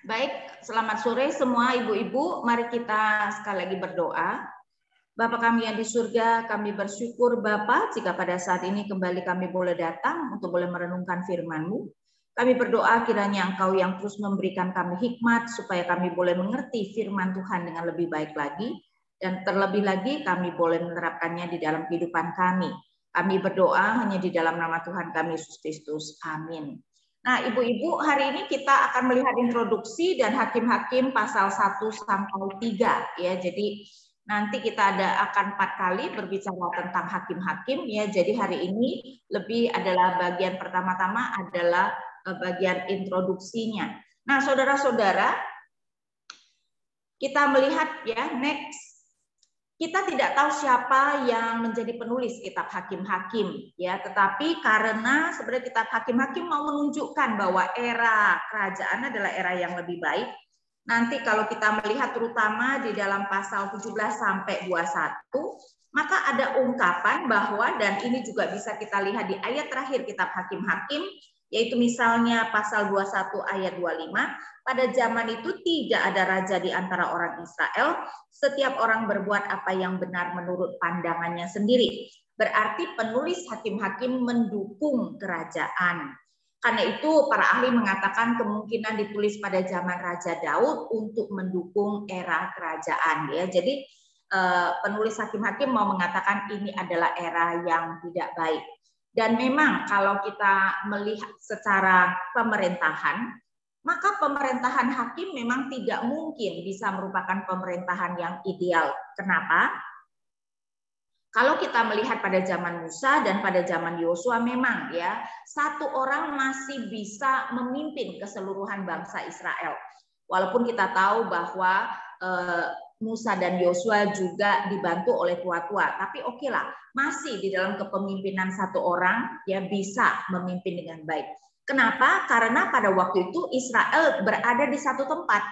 Baik, selamat sore semua ibu-ibu. Mari kita sekali lagi berdoa. Bapa kami yang di surga, kami bersyukur Bapa jika pada saat ini kembali kami boleh datang untuk boleh merenungkan firman-Mu. Kami berdoa kiranya Engkau yang terus memberikan kami hikmat supaya kami boleh mengerti firman Tuhan dengan lebih baik lagi. Dan terlebih lagi kami boleh menerapkannya di dalam kehidupan kami. Kami berdoa hanya di dalam nama Tuhan kami Yesus Kristus. Amin. Nah, ibu-ibu, hari ini kita akan melihat introduksi dan hakim-hakim pasal 1 sampai 3 ya. Jadi nanti kita akan 4 kali berbicara tentang hakim-hakim ya. Jadi hari ini lebih adalah bagian pertama-tama adalah bagian introduksinya. Nah, saudara-saudara, kita melihat ya, next. Kita tidak tahu siapa yang menjadi penulis kitab Hakim-Hakim ya, tetapi karena sebenarnya kitab Hakim-Hakim mau menunjukkan bahwa era kerajaan adalah era yang lebih baik. Nanti kalau kita melihat terutama di dalam pasal 17 sampai 21, maka ada ungkapan bahwa, dan ini juga bisa kita lihat di ayat terakhir kitab Hakim-Hakim, yaitu misalnya pasal 21 ayat 25, pada zaman itu tidak ada raja di antara orang Israel, setiap orang berbuat apa yang benar menurut pandangannya sendiri. Berarti penulis Hakim-Hakim mendukung kerajaan. Karena itu para ahli mengatakan kemungkinan ditulis pada zaman Raja Daud untuk mendukung era kerajaan. Ya. Jadi penulis Hakim-Hakim mau mengatakan ini adalah era yang tidak baik. Dan memang kalau kita melihat secara pemerintahan, maka pemerintahan hakim memang tidak mungkin bisa merupakan pemerintahan yang ideal. Kenapa? Kalau kita melihat pada zaman Musa dan pada zaman Yosua memang ya, satu orang masih bisa memimpin keseluruhan bangsa Israel. Walaupun kita tahu bahwa Musa dan Yosua juga dibantu oleh tua-tua, tapi oke lah, masih di dalam kepemimpinan satu orang ya bisa memimpin dengan baik. Kenapa? Karena pada waktu itu Israel berada di satu tempat.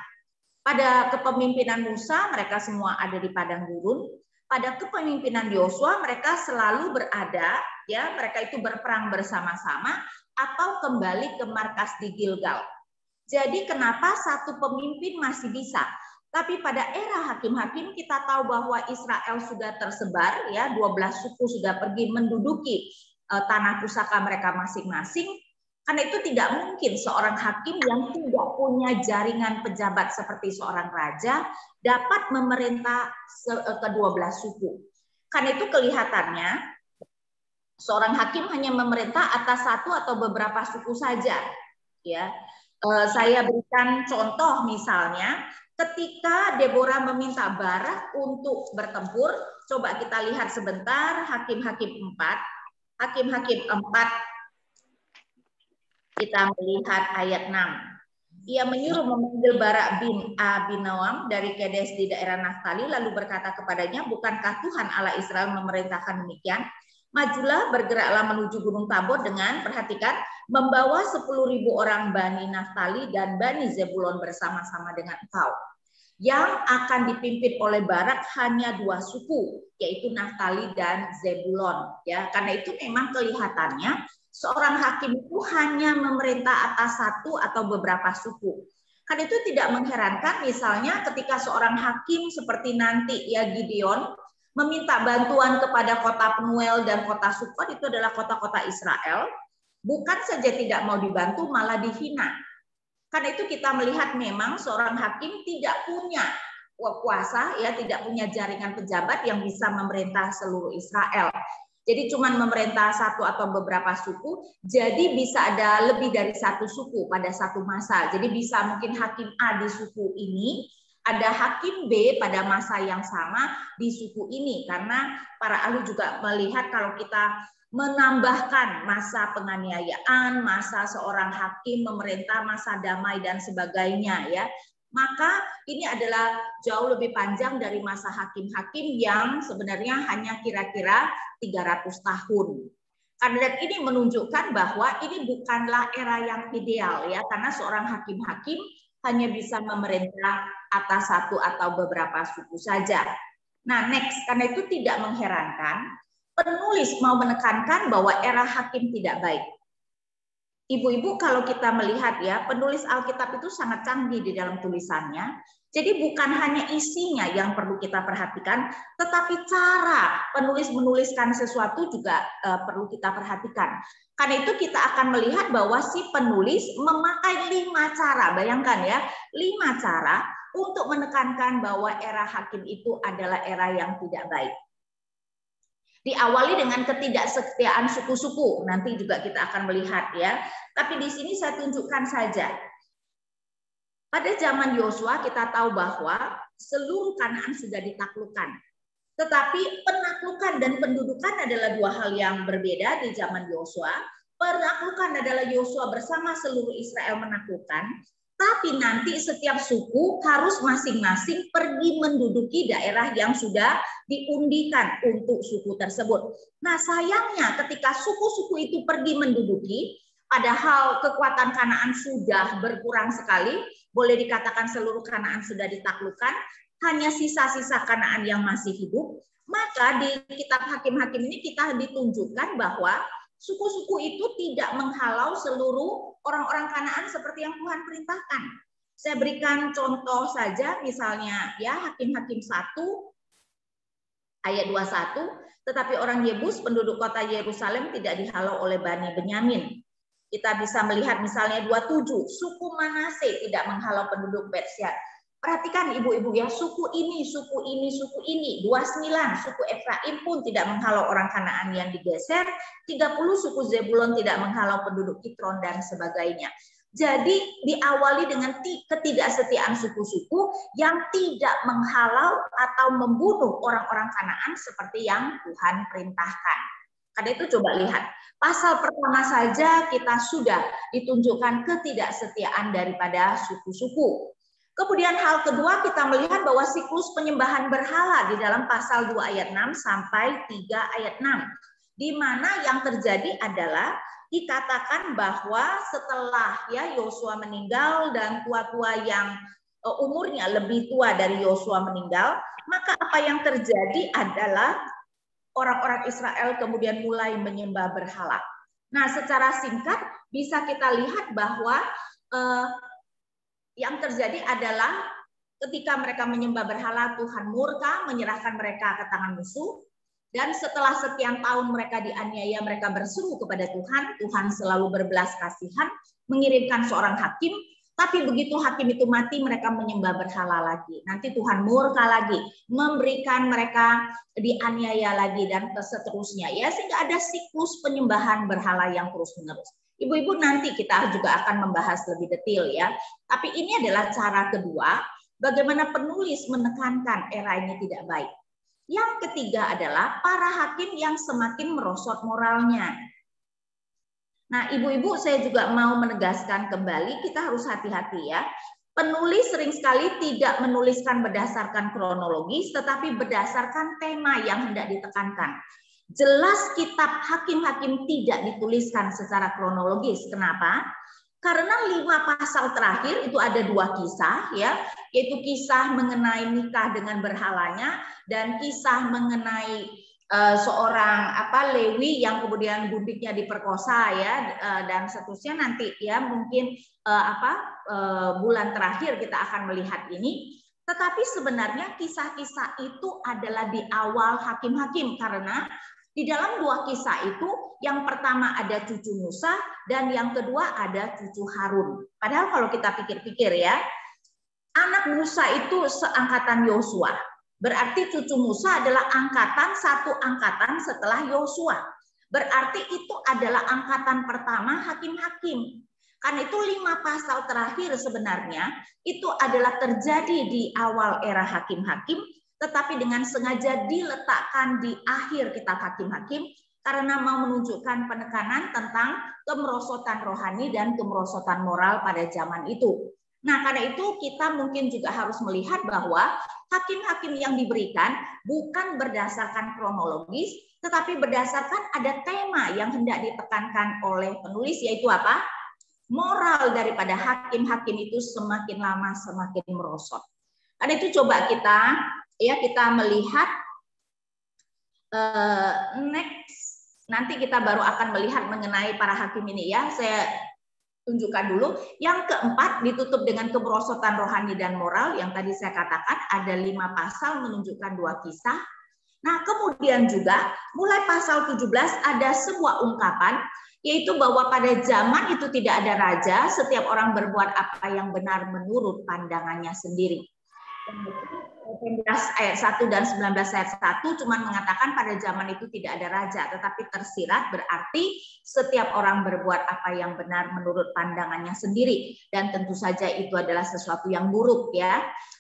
Pada kepemimpinan Musa mereka semua ada di padang gurun. Pada kepemimpinan Yosua mereka selalu berada, ya mereka itu berperang bersama-sama atau kembali ke markas di Gilgal. Jadi kenapa satu pemimpin masih bisa? Tapi pada era hakim-hakim kita tahu bahwa Israel sudah tersebar, ya 12 suku sudah pergi menduduki tanah pusaka mereka masing-masing. Karena itu tidak mungkin seorang hakim yang tidak punya jaringan pejabat seperti seorang raja dapat memerintah ke-12 suku. Karena itu kelihatannya seorang hakim hanya memerintah atas satu atau beberapa suku saja. Ya, saya berikan contoh misalnya ketika Deborah meminta Barak untuk bertempur, coba kita lihat sebentar Hakim-Hakim 4. Hakim-Hakim 4 kita melihat ayat 6. Ia menyuruh memanggil Barak bin Abinoam dari Kedes di daerah Naftali lalu berkata kepadanya, bukankah Tuhan Allah Israel memerintahkan demikian? Majulah, bergeraklah menuju Gunung Tabor dengan, perhatikan, membawa 10.000 orang Bani Naftali dan Bani Zebulon bersama-sama dengan engkau. Yang akan dipimpin oleh Barak hanya 2 suku, yaitu Naftali dan Zebulon. Ya, karena itu memang kelihatannya seorang hakim itu hanya memerintah atas satu atau beberapa suku. Karena itu tidak mengherankan misalnya ketika seorang hakim seperti nanti ya Gideon meminta bantuan kepada kota Penuel dan kota Sukot, itu adalah kota-kota Israel, bukan saja tidak mau dibantu malah dihina. Karena itu kita melihat memang seorang hakim tidak punya kuasa, ya tidak punya jaringan pejabat yang bisa memerintah seluruh Israel. Jadi cuma memerintah satu atau beberapa suku, jadi bisa ada lebih dari satu suku pada satu masa. Jadi bisa mungkin hakim A di suku ini, ada hakim B pada masa yang sama di suku ini. Karena para ahli juga melihat kalau kita menambahkan masa penganiayaan, masa seorang hakim memerintah, masa damai dan sebagainya ya. Maka ini adalah jauh lebih panjang dari masa hakim-hakim yang sebenarnya hanya kira-kira 300 tahun. Karena ini menunjukkan bahwa ini bukanlah era yang ideal ya, karena seorang hakim-hakim hanya bisa memerintah atas satu atau beberapa suku saja. Nah, next, karena itu tidak mengherankan penulis mau menekankan bahwa era hakim tidak baik. Ibu-ibu kalau kita melihat ya, penulis Alkitab itu sangat canggih di dalam tulisannya. Jadi bukan hanya isinya yang perlu kita perhatikan, tetapi cara penulis menuliskan sesuatu juga perlu kita perhatikan. Karena itu kita akan melihat bahwa si penulis memakai 5 cara, bayangkan ya, 5 cara untuk menekankan bahwa era hakim itu adalah era yang tidak baik. Diawali dengan ketidaksetiaan suku-suku, nanti juga kita akan melihat ya. Tapi di sini saya tunjukkan saja. Pada zaman Yosua kita tahu bahwa seluruh Kanaan sudah ditaklukkan. Tetapi penaklukan dan pendudukan adalah 2 hal yang berbeda di zaman Yosua. Penaklukan adalah Yosua bersama seluruh Israel menaklukkan. Tapi nanti setiap suku harus masing-masing pergi menduduki daerah yang sudah diundikan untuk suku tersebut. Nah sayangnya ketika suku-suku itu pergi menduduki, padahal kekuatan Kanaan sudah berkurang sekali, boleh dikatakan seluruh Kanaan sudah ditaklukkan, hanya sisa-sisa Kanaan yang masih hidup, maka di kitab Hakim-Hakim ini kita ditunjukkan bahwa suku-suku itu tidak menghalau seluruh orang-orang Kanaan seperti yang Tuhan perintahkan. Saya berikan contoh saja, misalnya ya Hakim-Hakim 1 ayat 21, tetapi orang Yebus penduduk kota Yerusalem tidak dihalau oleh Bani Benyamin. Kita bisa melihat misalnya 27, suku Manase tidak menghalau penduduk Persia. Perhatikan ibu-ibu ya, suku ini, suku ini, suku ini. 29, suku Efraim pun tidak menghalau orang Kanaan yang digeser. 30, suku Zebulon tidak menghalau penduduk Kitron dan sebagainya. Jadi diawali dengan ketidaksetiaan suku-suku yang tidak menghalau atau membunuh orang-orang Kanaan seperti yang Tuhan perintahkan. Karena itu coba lihat, pasal pertama saja kita sudah ditunjukkan ketidaksetiaan daripada suku-suku. Kemudian hal kedua kita melihat bahwa siklus penyembahan berhala di dalam pasal 2 ayat 6 sampai 3 ayat 6. Di mana yang terjadi adalah dikatakan bahwa setelah ya Yosua meninggal dan tua-tua yang umurnya lebih tua dari Yosua meninggal, maka apa yang terjadi adalah orang-orang Israel kemudian mulai menyembah berhala. Nah, secara singkat bisa kita lihat bahwa yang terjadi adalah ketika mereka menyembah berhala, Tuhan murka menyerahkan mereka ke tangan musuh. Dan setelah sekian tahun mereka dianiaya, mereka berseru kepada Tuhan. Tuhan selalu berbelas kasihan, mengirimkan seorang hakim. Tapi begitu hakim itu mati, mereka menyembah berhala lagi. Nanti Tuhan murka lagi, memberikan mereka dianiaya lagi dan seterusnya. Ya, sehingga ada siklus penyembahan berhala yang terus-menerus. Ibu-ibu nanti kita juga akan membahas lebih detail ya. Tapi ini adalah cara kedua, bagaimana penulis menekankan era ini tidak baik. Yang ketiga adalah para hakim yang semakin merosot moralnya. Nah, ibu-ibu saya juga mau menegaskan kembali, kita harus hati-hati ya. Penulis sering sekali tidak menuliskan berdasarkan kronologis, tetapi berdasarkan tema yang hendak ditekankan. Jelas kitab Hakim-Hakim tidak dituliskan secara kronologis. Kenapa? Karena 5 pasal terakhir itu ada 2 kisah ya, yaitu kisah mengenai nikah dengan berhalanya dan kisah mengenai seorang Lewi yang kemudian gundiknya diperkosa ya, dan seterusnya nanti ya mungkin bulan terakhir kita akan melihat ini. Tetapi sebenarnya kisah-kisah itu adalah di awal Hakim-Hakim karena di dalam 2 kisah itu, yang pertama ada cucu Musa dan yang kedua ada cucu Harun. Padahal kalau kita pikir-pikir ya, anak Musa itu seangkatan Yosua. Berarti cucu Musa adalah satu angkatan setelah Yosua. Berarti itu adalah angkatan pertama Hakim-Hakim. Karena itu 5 pasal terakhir sebenarnya itu adalah terjadi di awal era Hakim-Hakim, tetapi dengan sengaja diletakkan di akhir kitab Hakim-Hakim karena mau menunjukkan penekanan tentang kemerosotan rohani dan kemerosotan moral pada zaman itu. Nah, karena itu kita mungkin juga harus melihat bahwa hakim-hakim yang diberikan bukan berdasarkan kronologis, tetapi berdasarkan ada tema yang hendak ditekankan oleh penulis, yaitu apa? Moral daripada hakim-hakim itu semakin lama semakin merosot. Karena itu coba kita melihat next, nanti kita baru akan melihat mengenai para hakim ini ya. Saya tunjukkan dulu. Yang keempat, ditutup dengan kemerosotan rohani dan moral. Yang tadi saya katakan ada 5 pasal menunjukkan 2 kisah. Nah, kemudian juga mulai pasal 17 ada sebuah ungkapan, yaitu bahwa pada zaman itu tidak ada raja, setiap orang berbuat apa yang benar menurut pandangannya sendiri. 18 ayat 1 dan 19 ayat 1 cuma mengatakan pada zaman itu tidak ada raja, tetapi tersirat berarti setiap orang berbuat apa yang benar menurut pandangannya sendiri, dan tentu saja itu adalah sesuatu yang buruk ya.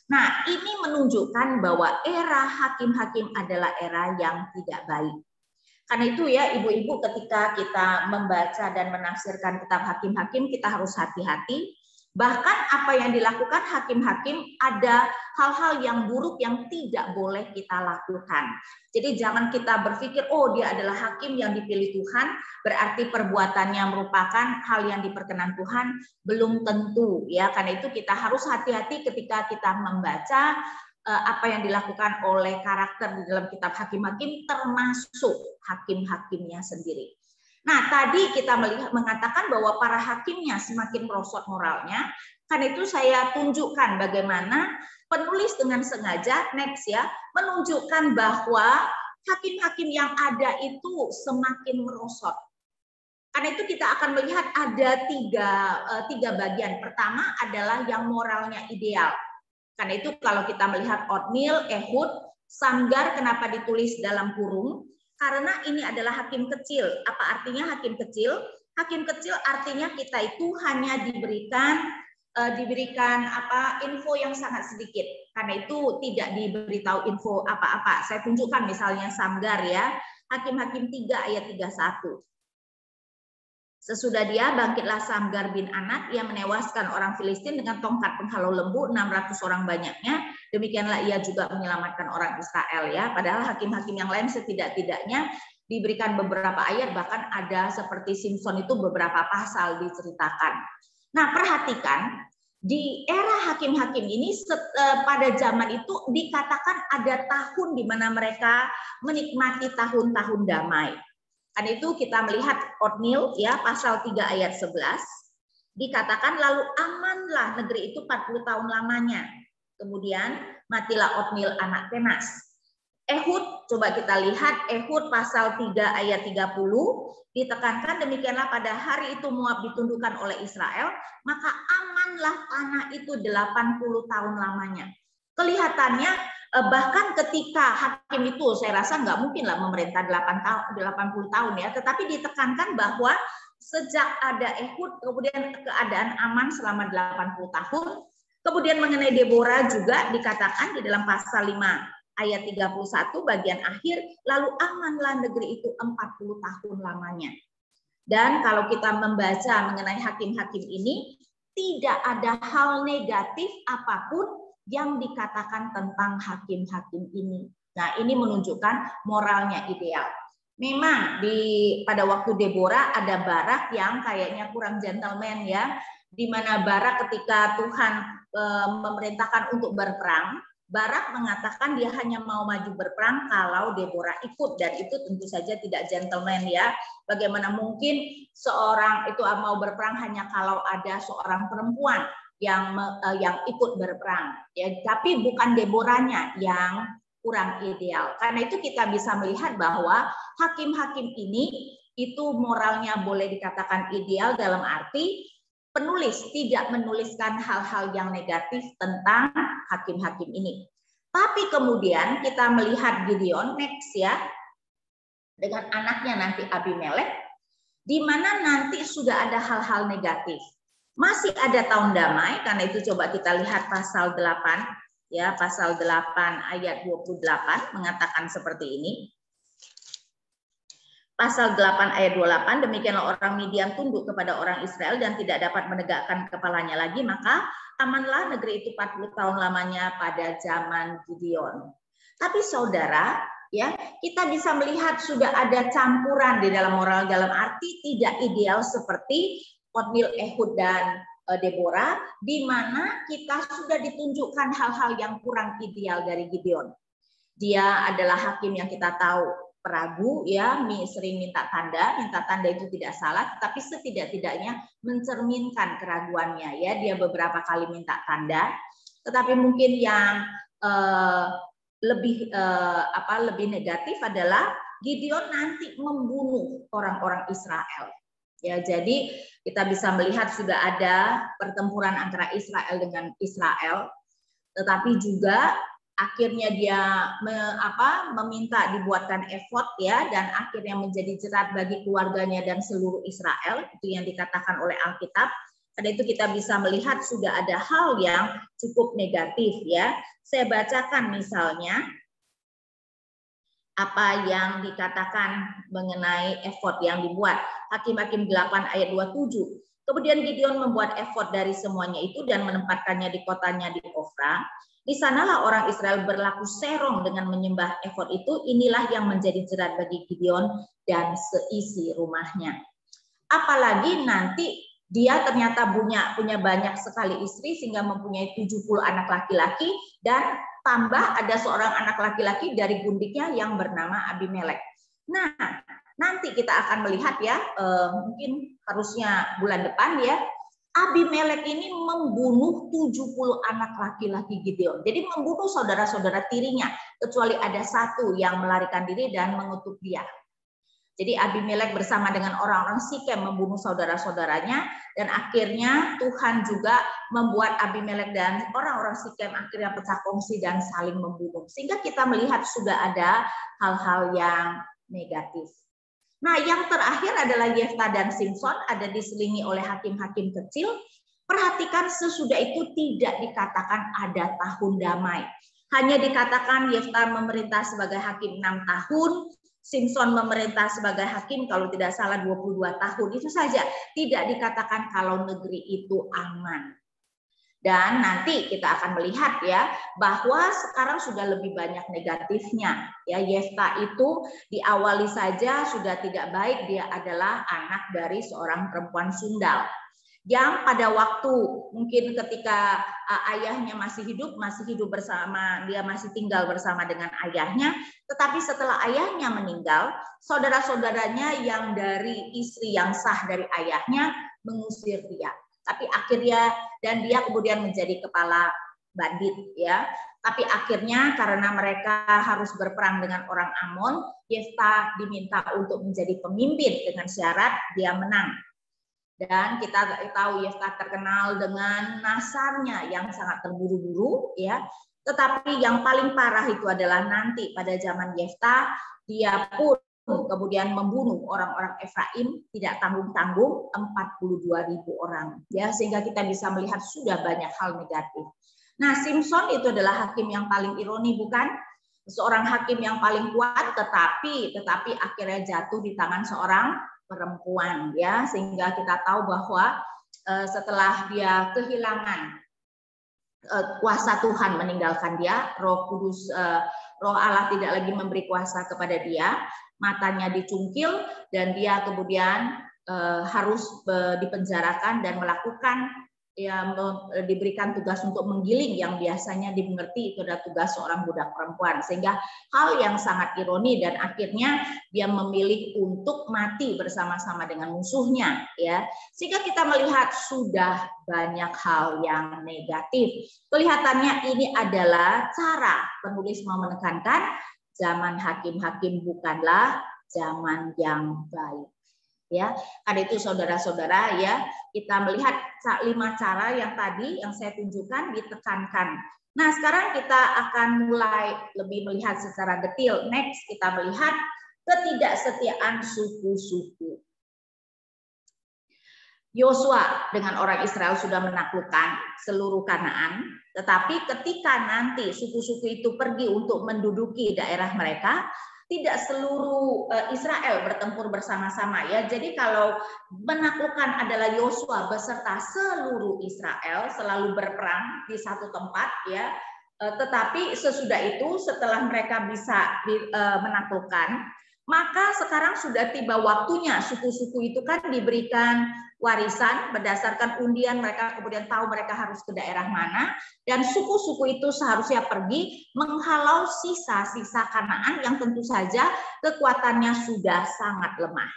Nah, ini menunjukkan bahwa era hakim-hakim adalah era yang tidak baik. Karena itu ya ibu-ibu, ketika kita membaca dan menafsirkan kitab Hakim-Hakim, kita harus hati-hati. Bahkan apa yang dilakukan hakim-hakim, ada hal-hal yang buruk yang tidak boleh kita lakukan. Jadi jangan kita berpikir, oh dia adalah hakim yang dipilih Tuhan, berarti perbuatannya merupakan hal yang diperkenan Tuhan. Belum tentu ya. Karena itu kita harus hati-hati ketika kita membaca apa yang dilakukan oleh karakter di dalam kitab Hakim-Hakim, termasuk hakim-hakimnya sendiri. Nah, tadi kita mengatakan bahwa para hakimnya semakin merosot moralnya. Karena itu saya tunjukkan bagaimana penulis dengan sengaja, next ya, menunjukkan bahwa hakim-hakim yang ada itu semakin merosot. Karena itu kita akan melihat ada tiga bagian. Pertama adalah yang moralnya ideal. Karena itu kalau kita melihat Otniel, Ehud, Samgar, kenapa ditulis dalam kurung? Karena ini adalah hakim kecil. Apa artinya hakim kecil? Hakim kecil artinya kita itu hanya diberikan info yang sangat sedikit. Karena itu tidak diberitahu info apa-apa. Saya tunjukkan misalnya Samgar ya. Hakim-hakim 3 ayat 31. Sesudah dia bangkitlah Samgar bin Anat, ia menewaskan orang Filistin dengan tongkat penghalau lembu, 600 orang banyaknya. Demikianlah ia juga menyelamatkan orang Israel ya. Padahal hakim-hakim yang lain setidak-tidaknya diberikan beberapa ayat, bahkan ada seperti Simpson itu beberapa pasal diceritakan. Nah, perhatikan di era hakim-hakim ini pada zaman itu dikatakan ada tahun di mana mereka menikmati tahun-tahun damai. Karena itu kita melihat Otniel ya, pasal 3 ayat 11 dikatakan lalu amanlah negeri itu 40 tahun lamanya. Kemudian matilah Otniel anak Kenas. Ehud, coba kita lihat Ehud pasal 3 ayat 30 ditekankan demikianlah pada hari itu Moab ditundukkan oleh Israel, maka amanlah tanah itu 80 tahun lamanya. Kelihatannya bahkan ketika hakim itu saya rasa nggak mungkin lah memerintah 80 tahun ya, tetapi ditekankan bahwa sejak ada Ehud kemudian keadaan aman selama 80 tahun. Kemudian mengenai Deborah juga dikatakan di dalam pasal 5 ayat 31 bagian akhir, lalu amanlah negeri itu 40 tahun lamanya. Dan kalau kita membaca mengenai hakim-hakim ini, tidak ada hal negatif apapun yang dikatakan tentang hakim-hakim ini. Nah, ini menunjukkan moralnya ideal. Memang pada waktu Deborah ada Barak yang kayaknya kurang gentleman ya, di mana Barak ketika Tuhan memerintahkan untuk berperang, Barak mengatakan dia hanya mau maju berperang kalau Deborah ikut, dan itu tentu saja tidak gentleman ya. Bagaimana mungkin seorang itu mau berperang hanya kalau ada seorang perempuan yang ikut berperang ya, tapi bukan Deborahnya yang kurang ideal. Karena itu kita bisa melihat bahwa hakim-hakim ini itu moralnya boleh dikatakan ideal dalam arti penulis tidak menuliskan hal-hal yang negatif tentang hakim-hakim ini. Tapi kemudian kita melihat Gideon next ya, dengan anaknya nanti Abimelek, di mana nanti sudah ada hal-hal negatif. Masih ada tahun damai, karena itu coba kita lihat pasal 8 ya, pasal 8 ayat 28 mengatakan seperti ini. Pasal 8 ayat 28, demikianlah orang Midian tunduk kepada orang Israel dan tidak dapat menegakkan kepalanya lagi, maka amanlah negeri itu 40 tahun lamanya pada zaman Gideon. Tapi saudara, ya, kita bisa melihat sudah ada campuran di dalam moral, dalam arti tidak ideal seperti Otniel, Ehud, dan Deborah, di mana kita sudah ditunjukkan hal-hal yang kurang ideal dari Gideon. Dia adalah hakim yang kita tahu peragu ya, sering minta tanda itu tidak salah, tetapi setidak-tidaknya mencerminkan keraguannya ya. Dia beberapa kali minta tanda, tetapi mungkin yang lebih negatif adalah Gideon nanti membunuh orang-orang Israel. Ya, jadi kita bisa melihat sudah ada pertempuran antara Israel dengan Israel, tetapi juga akhirnya dia meminta dibuatkan efod ya, dan akhirnya menjadi jerat bagi keluarganya dan seluruh Israel, itu yang dikatakan oleh Alkitab. Pada itu kita bisa melihat sudah ada hal yang cukup negatif ya. Saya bacakan misalnya apa yang dikatakan mengenai efod yang dibuat. Hakim-Hakim 8 ayat 27. Kemudian Gideon membuat efod dari semuanya itu dan menempatkannya di kotanya di Ofra. Di sanalah orang Israel berlaku serong dengan menyembah efod itu. Inilah yang menjadi jerat bagi Gideon dan seisi rumahnya. Apalagi nanti dia ternyata punya banyak sekali istri sehingga mempunyai 70 anak laki-laki, dan tambah ada seorang anak laki-laki dari gundiknya yang bernama Abimelek. Nah, nanti kita akan melihat ya, mungkin harusnya bulan depan ya, Abimelek ini membunuh 70 anak laki-laki Gideon. Jadi membunuh saudara-saudara tirinya, kecuali ada satu yang melarikan diri dan mengutuk dia. Jadi Abimelek bersama dengan orang-orang Sikem membunuh saudara-saudaranya, dan akhirnya Tuhan juga membuat Abimelek dan orang-orang Sikem akhirnya pecah kongsi dan saling membunuh. Sehingga kita melihat sudah ada hal-hal yang negatif. Nah, yang terakhir adalah Yefta dan Simson, ada diselingi oleh hakim-hakim kecil. Perhatikan, sesudah itu tidak dikatakan ada tahun damai. Hanya dikatakan Yefta memerintah sebagai hakim 6 tahun, Simson memerintah sebagai hakim kalau tidak salah 22 tahun. Itu saja, tidak dikatakan kalau negeri itu aman. Dan nanti kita akan melihat ya bahwa sekarang sudah lebih banyak negatifnya. Ya, Yefta itu diawali saja sudah tidak baik, dia adalah anak dari seorang perempuan sundal. Yang pada waktu mungkin ketika ayahnya masih hidup bersama, dia masih tinggal bersama dengan ayahnya, tetapi setelah ayahnya meninggal, saudara-saudaranya yang dari istri yang sah dari ayahnya mengusir dia. Tapi akhirnya, dan dia kemudian menjadi kepala bandit ya. Tapi akhirnya karena mereka harus berperang dengan orang Amon, Yefta diminta untuk menjadi pemimpin dengan syarat dia menang. Dan kita tahu Yefta terkenal dengan nasarnya yang sangat terburu-buru ya. Tetapi yang paling parah itu adalah nanti pada zaman Yefta, dia pun kemudian membunuh orang-orang Efraim tidak tanggung-tanggung 42.000 orang ya, sehingga kita bisa melihat sudah banyak hal negatif. Nah, Simson itu adalah hakim yang paling ironi, bukan? Seorang hakim yang paling kuat, tetapi akhirnya jatuh di tangan seorang perempuan ya, sehingga kita tahu bahwa setelah dia kehilangan kuasa Tuhan meninggalkan dia, Roh Kudus, Roh Allah tidak lagi memberi kuasa kepada dia, matanya dicungkil dan dia kemudian harus dipenjarakan dan melakukan ya, diberikan tugas untuk menggiling yang biasanya dimengerti itu adalah tugas seorang budak perempuan, sehingga hal yang sangat ironi dan akhirnya dia memilih untuk mati bersama-sama dengan musuhnya ya, sehingga kita melihat sudah banyak hal yang negatif. Kelihatannya ini adalah cara penulis mau menekankan zaman hakim-hakim bukanlah zaman yang baik. Ya, karena itu saudara-saudara ya, kita melihat 5 cara yang tadi yang saya tunjukkan ditekankan. Nah, sekarang kita akan mulai lebih melihat secara detail. Next, kita melihat ketidaksetiaan suku-suku. Yosua dengan orang Israel sudah menaklukkan seluruh Kanaan, tetapi ketika nanti suku-suku itu pergi untuk menduduki daerah mereka, tidak seluruh Israel bertempur bersama-sama ya. Jadi kalau menaklukkan adalah Yosua beserta seluruh Israel selalu berperang di satu tempat ya. Tetapi sesudah itu setelah mereka bisa menaklukkan, Maka sekarang sudah tiba waktunya suku-suku itu kan diberikan warisan berdasarkan undian, mereka kemudian tahu mereka harus ke daerah mana, dan suku-suku itu seharusnya pergi menghalau sisa-sisa Kanaan yang tentu saja kekuatannya sudah sangat lemah.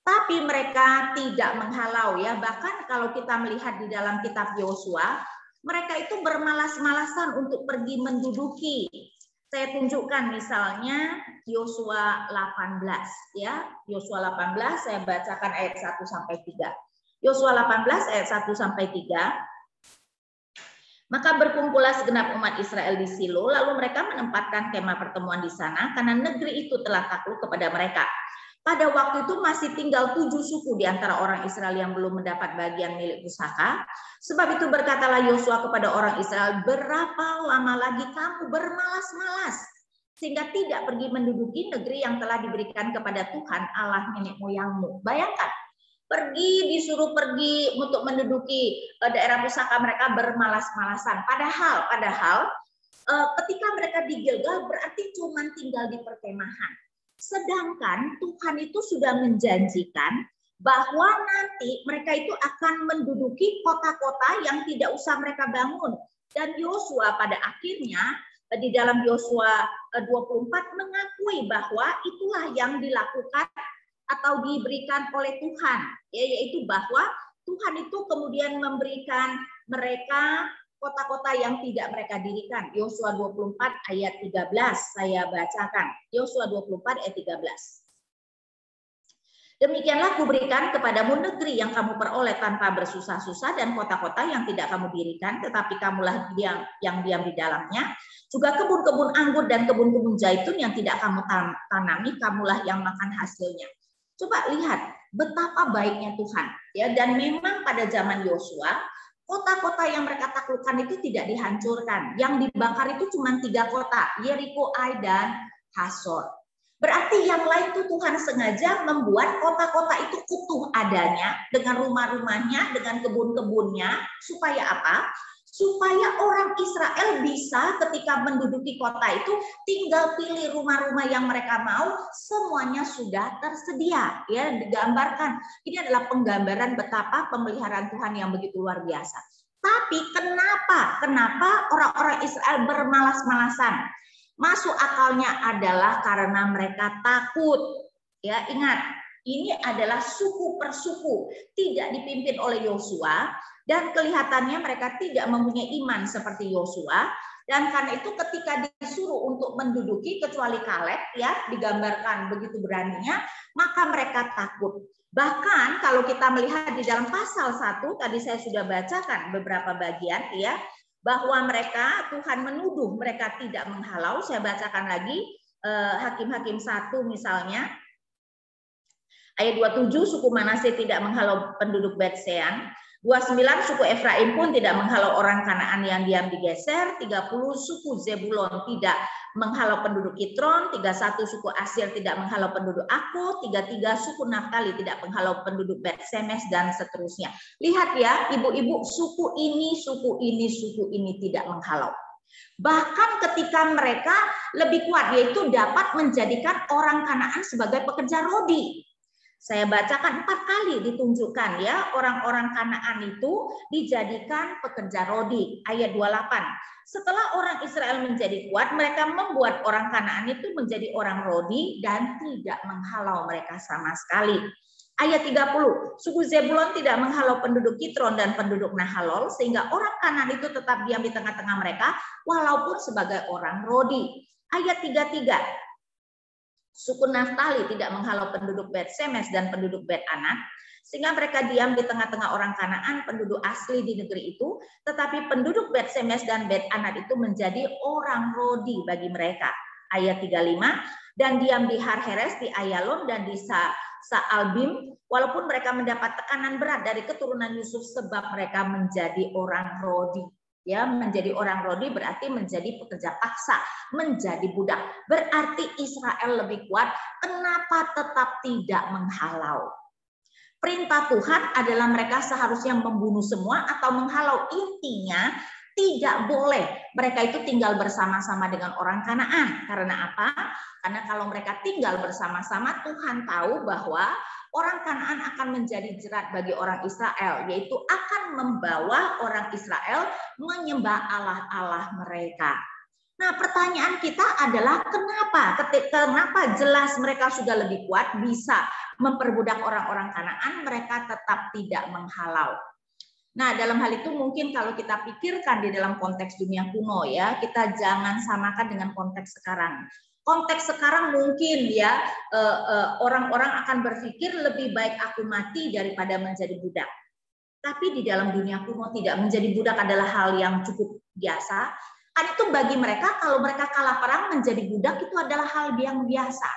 Tapi mereka tidak menghalau ya, bahkan kalau kita melihat di dalam kitab Yosua, mereka itu bermalas-malasan untuk pergi menduduki. Saya tunjukkan misalnya Yosua 18 ya. Yosua 18 saya bacakan ayat 1 sampai 3. Yosua 18 ayat 1 sampai 3. Maka berkumpullah segenap umat Israel di Silo, lalu mereka menempatkan kemah pertemuan di sana karena negeri itu telah takluk kepada mereka. Pada waktu itu masih tinggal 7 suku di antara orang Israel yang belum mendapat bagian milik pusaka. Sebab itu berkatalah Yosua kepada orang Israel, berapa lama lagi kamu bermalas-malas sehingga tidak pergi menduduki negeri yang telah diberikan kepada Tuhan Allah nenek moyangmu. Bayangkan, disuruh pergi untuk menduduki daerah pusaka, mereka bermalas-malasan. Padahal ketika mereka di Gilgal berarti cuma tinggal di perkemahan. Sedangkan Tuhan itu sudah menjanjikan bahwa nanti mereka itu akan menduduki kota-kota yang tidak usah mereka bangun. Dan Yosua pada akhirnya di dalam Yosua 24 mengakui bahwa itulah yang dilakukan atau diberikan oleh Tuhan, yaitu bahwa Tuhan itu kemudian memberikan mereka kota-kota yang tidak mereka dirikan. Yosua 24 ayat 13 saya bacakan. Yosua 24 ayat 13. Demikianlah kuberikan kepadamu negeri yang kamu peroleh tanpa bersusah-susah dan kota-kota yang tidak kamu dirikan, tetapi kamulah yang diam di dalamnya. Juga kebun-kebun anggur dan kebun-kebun zaitun yang tidak kamu tanami, kamulah yang makan hasilnya. Coba lihat betapa baiknya Tuhan. Ya, dan memang pada zaman Yosua, kota-kota yang mereka taklukkan itu tidak dihancurkan. Yang dibakar itu cuma 3 kota, Yeriko, Ai, dan Hasor. Berarti yang lain itu Tuhan sengaja membuat kota-kota itu utuh adanya, dengan rumah-rumahnya, dengan kebun-kebunnya, supaya apa? Supaya orang Israel bisa ketika menduduki kota itu tinggal pilih rumah-rumah yang mereka mau, semuanya sudah tersedia. Ya, digambarkan. Ini adalah penggambaran betapa pemeliharaan Tuhan yang begitu luar biasa. Tapi kenapa orang-orang Israel bermalas-malasan? Masuk akalnya adalah karena mereka takut. Ya, ingat, ini adalah suku per suku, tidak dipimpin oleh Yosua. Dan kelihatannya mereka tidak mempunyai iman seperti Yosua. Dan karena itu ketika disuruh untuk menduduki, kecuali Kaleb, ya digambarkan begitu beraninya, maka mereka takut. Bahkan kalau kita melihat di dalam pasal 1, tadi saya sudah bacakan beberapa bagian, ya, bahwa mereka, Tuhan menuduh mereka tidak menghalau. Saya bacakan lagi Hakim-Hakim 1 misalnya. Ayat 27, suku Manase tidak menghalau penduduk Bet-Sean. 29, suku Efraim pun tidak menghalau orang Kanaan yang diam di Geser. 30, suku Zebulon tidak menghalau penduduk Kitron. 31, suku Asyir tidak menghalau penduduk Ako. 33, suku Naftali tidak menghalau penduduk Bet-Semes, dan seterusnya. Lihat ya, ibu-ibu, suku ini tidak menghalau. Bahkan ketika mereka lebih kuat, yaitu dapat menjadikan orang Kanaan sebagai pekerja rodi. Saya bacakan 4 kali ditunjukkan ya, orang-orang Kanaan itu dijadikan pekerja rodi. Ayat 28. Setelah orang Israel menjadi kuat, mereka membuat orang Kanaan itu menjadi orang rodi dan tidak menghalau mereka sama sekali. Ayat 30. Suku Zebulon tidak menghalau penduduk Kitron dan penduduk Nahalol, sehingga orang Kanaan itu tetap diam di tengah-tengah mereka walaupun sebagai orang rodi. Ayat 33. Suku Naftali tidak menghalau penduduk Bet-Semes dan penduduk Bet-Anak, sehingga mereka diam di tengah-tengah orang Kanaan, penduduk asli di negeri itu, tetapi penduduk Bet-Semes dan Bet-Anak itu menjadi orang rodi bagi mereka. Ayat 35, dan diam di Har-Heres, di Ayalon, dan di Sa'albim, walaupun mereka mendapat tekanan berat dari keturunan Yusuf sebab mereka menjadi orang rodi. Ya, menjadi orang rodi berarti menjadi pekerja paksa, menjadi budak. Berarti Israel lebih kuat. Kenapa tetap tidak menghalau? Perintah Tuhan adalah mereka seharusnya membunuh semua atau menghalau. Intinya Tidak boleh mereka itu tinggal bersama-sama dengan orang Kanaan. Karena apa? Karena kalau mereka tinggal bersama-sama, Tuhan tahu bahwa orang Kanaan akan menjadi jerat bagi orang Israel, yaitu akan membawa orang Israel menyembah Allah-Allah mereka. Nah, pertanyaan kita adalah kenapa jelas mereka sudah lebih kuat bisa memperbudak orang-orang Kanaan, mereka tetap tidak menghalau. Nah, dalam hal itu mungkin kalau kita pikirkan di dalam konteks dunia kuno ya, kita jangan samakan dengan konteks sekarang. Konteks sekarang mungkin ya orang-orang akan berpikir lebih baik aku mati daripada menjadi budak. Tapi di dalam dunia kuno tidak, menjadi budak adalah hal yang cukup biasa. Kan itu bagi mereka kalau mereka kalah perang menjadi budak itu adalah hal yang biasa.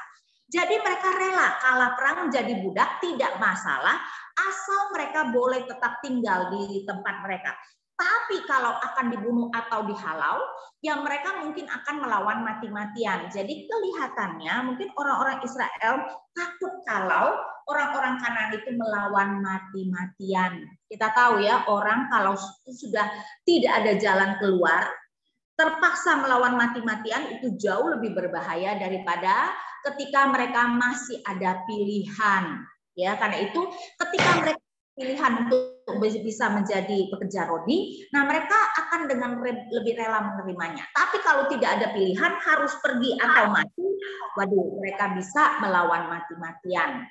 Jadi mereka rela kalah perang menjadi budak, tidak masalah, asal mereka boleh tetap tinggal di tempat mereka. Tapi kalau akan dibunuh atau dihalau, ya mereka mungkin akan melawan mati-matian. Jadi kelihatannya mungkin orang-orang Israel takut kalau orang-orang Kanaan itu melawan mati-matian. Kita tahu ya, orang kalau sudah tidak ada jalan keluar, terpaksa melawan mati-matian itu jauh lebih berbahaya daripada ketika mereka masih ada pilihan. Ya, karena itu ketika mereka pilihan untuk bisa menjadi pekerja rodi, nah mereka akan dengan lebih rela menerimanya. Tapi kalau tidak ada pilihan harus pergi atau mati, waduh, mereka bisa melawan mati-matian.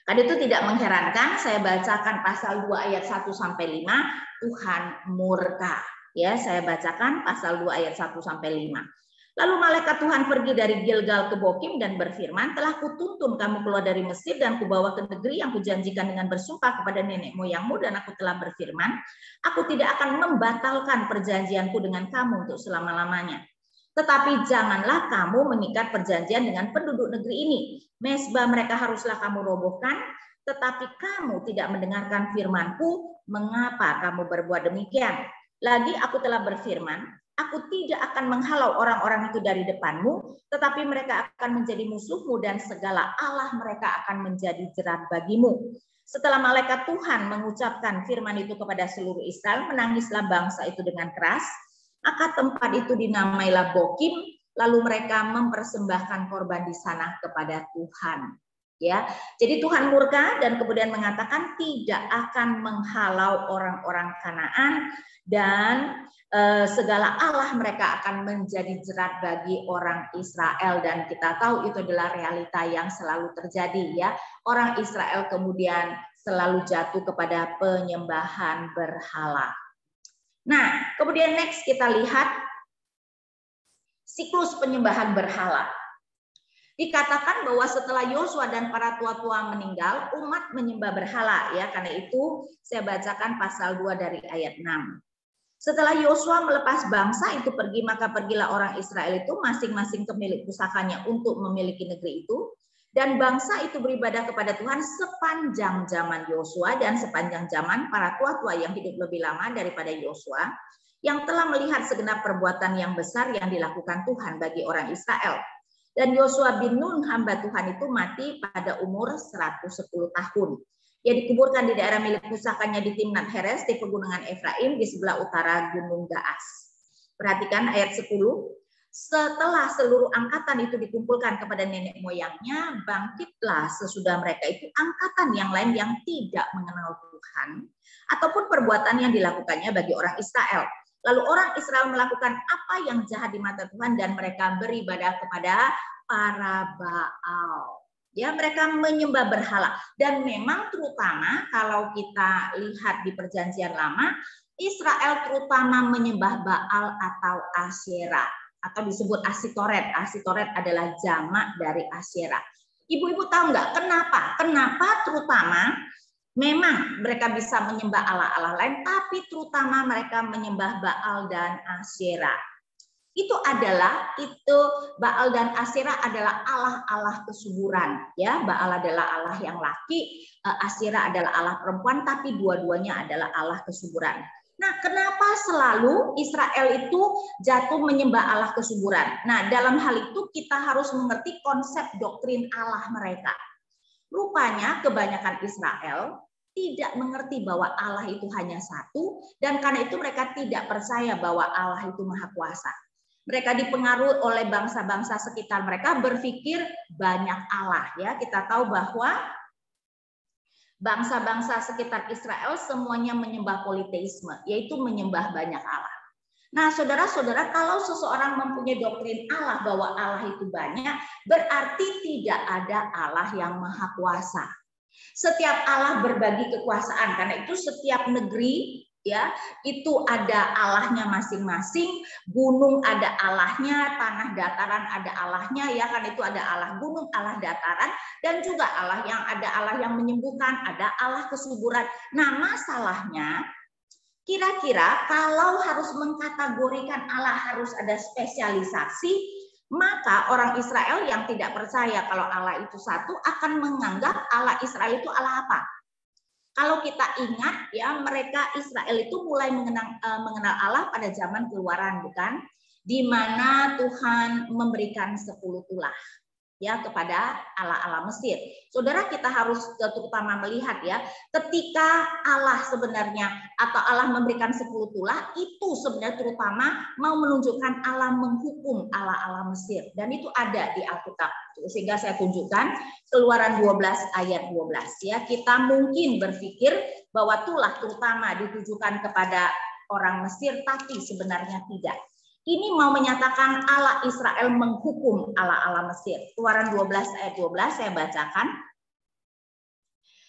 Karena itu tidak mengherankan saya bacakan pasal 2 ayat 1 sampai 5, Tuhan murka. Ya, saya bacakan pasal 2 ayat 1 sampai 5. Lalu malaikat Tuhan pergi dari Gilgal ke Bokim dan berfirman, telah kutuntun kamu keluar dari Mesir dan kubawa ke negeri yang kujanjikan dengan bersumpah kepada nenek moyangmu, dan aku telah berfirman, aku tidak akan membatalkan perjanjianku dengan kamu untuk selama-lamanya. Tetapi janganlah kamu mengikat perjanjian dengan penduduk negeri ini. Mezbah mereka haruslah kamu robohkan, tetapi kamu tidak mendengarkan firmanku, mengapa kamu berbuat demikian? Lagi aku telah berfirman, aku tidak akan menghalau orang-orang itu dari depanmu, tetapi mereka akan menjadi musuhmu dan segala Allah mereka akan menjadi jerat bagimu. Setelah malaikat Tuhan mengucapkan firman itu kepada seluruh Israel, menangislah bangsa itu dengan keras, maka tempat itu dinamailah Bokim, lalu mereka mempersembahkan korban di sana kepada Tuhan. Ya, jadi Tuhan murka dan kemudian mengatakan tidak akan menghalau orang-orang Kanaan, dan segala Allah mereka akan menjadi jerat bagi orang Israel, dan kita tahu itu adalah realita yang selalu terjadi ya. Orang Israel kemudian selalu jatuh kepada penyembahan berhala. Nah, kemudian next kita lihat siklus penyembahan berhala. Dikatakan bahwa setelah Yosua dan para tua-tua meninggal, umat menyembah berhala ya. Karena itu saya bacakan pasal 2 dari ayat 6. Setelah Yosua melepas bangsa itu pergi, maka pergilah orang Israel itu masing-masing ke milik pusakanya untuk memiliki negeri itu. Dan bangsa itu beribadah kepada Tuhan sepanjang zaman Yosua dan sepanjang zaman para tua-tua yang hidup lebih lama daripada Yosua, yang telah melihat segenap perbuatan yang besar yang dilakukan Tuhan bagi orang Israel. Dan Yosua bin Nun hamba Tuhan itu mati pada umur 110 tahun. Ia dikuburkan di daerah milik pusakanya di Timnat Heres di pegunungan Efraim di sebelah utara Gunung Gaas. Perhatikan ayat 10. Setelah seluruh angkatan itu dikumpulkan kepada nenek moyangnya, bangkitlah sesudah mereka itu angkatan yang lain yang tidak mengenal Tuhan ataupun perbuatan yang dilakukannya bagi orang Israel. Lalu orang Israel melakukan apa yang jahat di mata Tuhan dan mereka beribadah kepada para Baal. Ya, mereka menyembah berhala. Dan memang terutama kalau kita lihat di perjanjian lama, Israel terutama menyembah Baal atau Asyera, atau disebut Asitoret. Asitoret adalah jamak dari Asyera. Ibu-ibu tahu nggak kenapa? Kenapa terutama memang mereka bisa menyembah Allah-Allah lain, tapi terutama mereka menyembah Baal dan Asyera. Itu Baal dan Asyera adalah Allah-Allah kesuburan. Ya, Baal adalah Allah yang laki, Asyera adalah Allah perempuan, tapi dua-duanya adalah Allah kesuburan. Nah, kenapa selalu Israel itu jatuh menyembah Allah kesuburan? Nah, dalam hal itu kita harus mengerti konsep doktrin Allah mereka. Rupanya kebanyakan Israel tidak mengerti bahwa Allah itu hanya satu, dan karena itu mereka tidak percaya bahwa Allah itu maha kuasa. Mereka dipengaruhi oleh bangsa-bangsa sekitar mereka berpikir banyak Allah. Ya, kita tahu bahwa bangsa-bangsa sekitar Israel semuanya menyembah politeisme, yaitu menyembah banyak Allah. Nah, saudara-saudara, kalau seseorang mempunyai doktrin Allah bahwa Allah itu banyak, berarti tidak ada Allah yang maha kuasa. Setiap Allah berbagi kekuasaan, karena itu setiap negeri ya itu ada Allahnya masing-masing. Gunung ada Allahnya, tanah dataran ada Allahnya, ya kan, itu ada Allah gunung, Allah dataran, dan juga Allah yang menyembuhkan, ada Allah kesuburan. Nah, masalahnya kira-kira kalau harus mengkategorikan Allah harus ada spesialisasi, maka orang Israel yang tidak percaya kalau Allah itu satu akan menganggap Allah Israel itu Allah apa? Kalau kita ingat ya, mereka Israel itu mulai mengenal Allah pada zaman Keluaran, bukan? Di mana Tuhan memberikan 10 tulah ya kepada Allah Mesir. Saudara, kita harus terutama melihat ya, ketika Allah sebenarnya atau Allah memberikan 10 tulah, itu sebenarnya terutama mau menunjukkan Allah menghukum Allah Mesir, dan itu ada di Alkitab. Sehingga saya tunjukkan Keluaran 12 ayat 12 ya. Kita mungkin berpikir bahwa tulah terutama ditujukan kepada orang Mesir, tapi sebenarnya tidak. Ini mau menyatakan Allah Israel menghukum Allah Mesir. Keluaran 12 ayat 12 saya bacakan.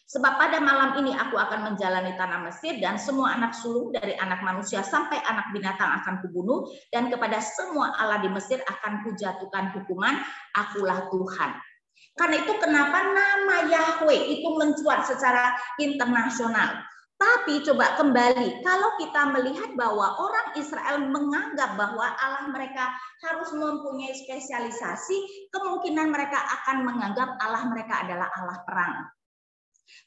Sebab pada malam ini aku akan menjalani tanah Mesir, dan semua anak sulung dari anak manusia sampai anak binatang akan kubunuh, dan kepada semua Allah di Mesir akan kujatuhkan hukuman, akulah Tuhan. Karena itu kenapa nama Yahweh itu mencuat secara internasional. Tapi coba kembali, kalau kita melihat bahwa orang Israel menganggap bahwa Allah mereka harus mempunyai spesialisasi, kemungkinan mereka akan menganggap Allah mereka adalah Allah perang.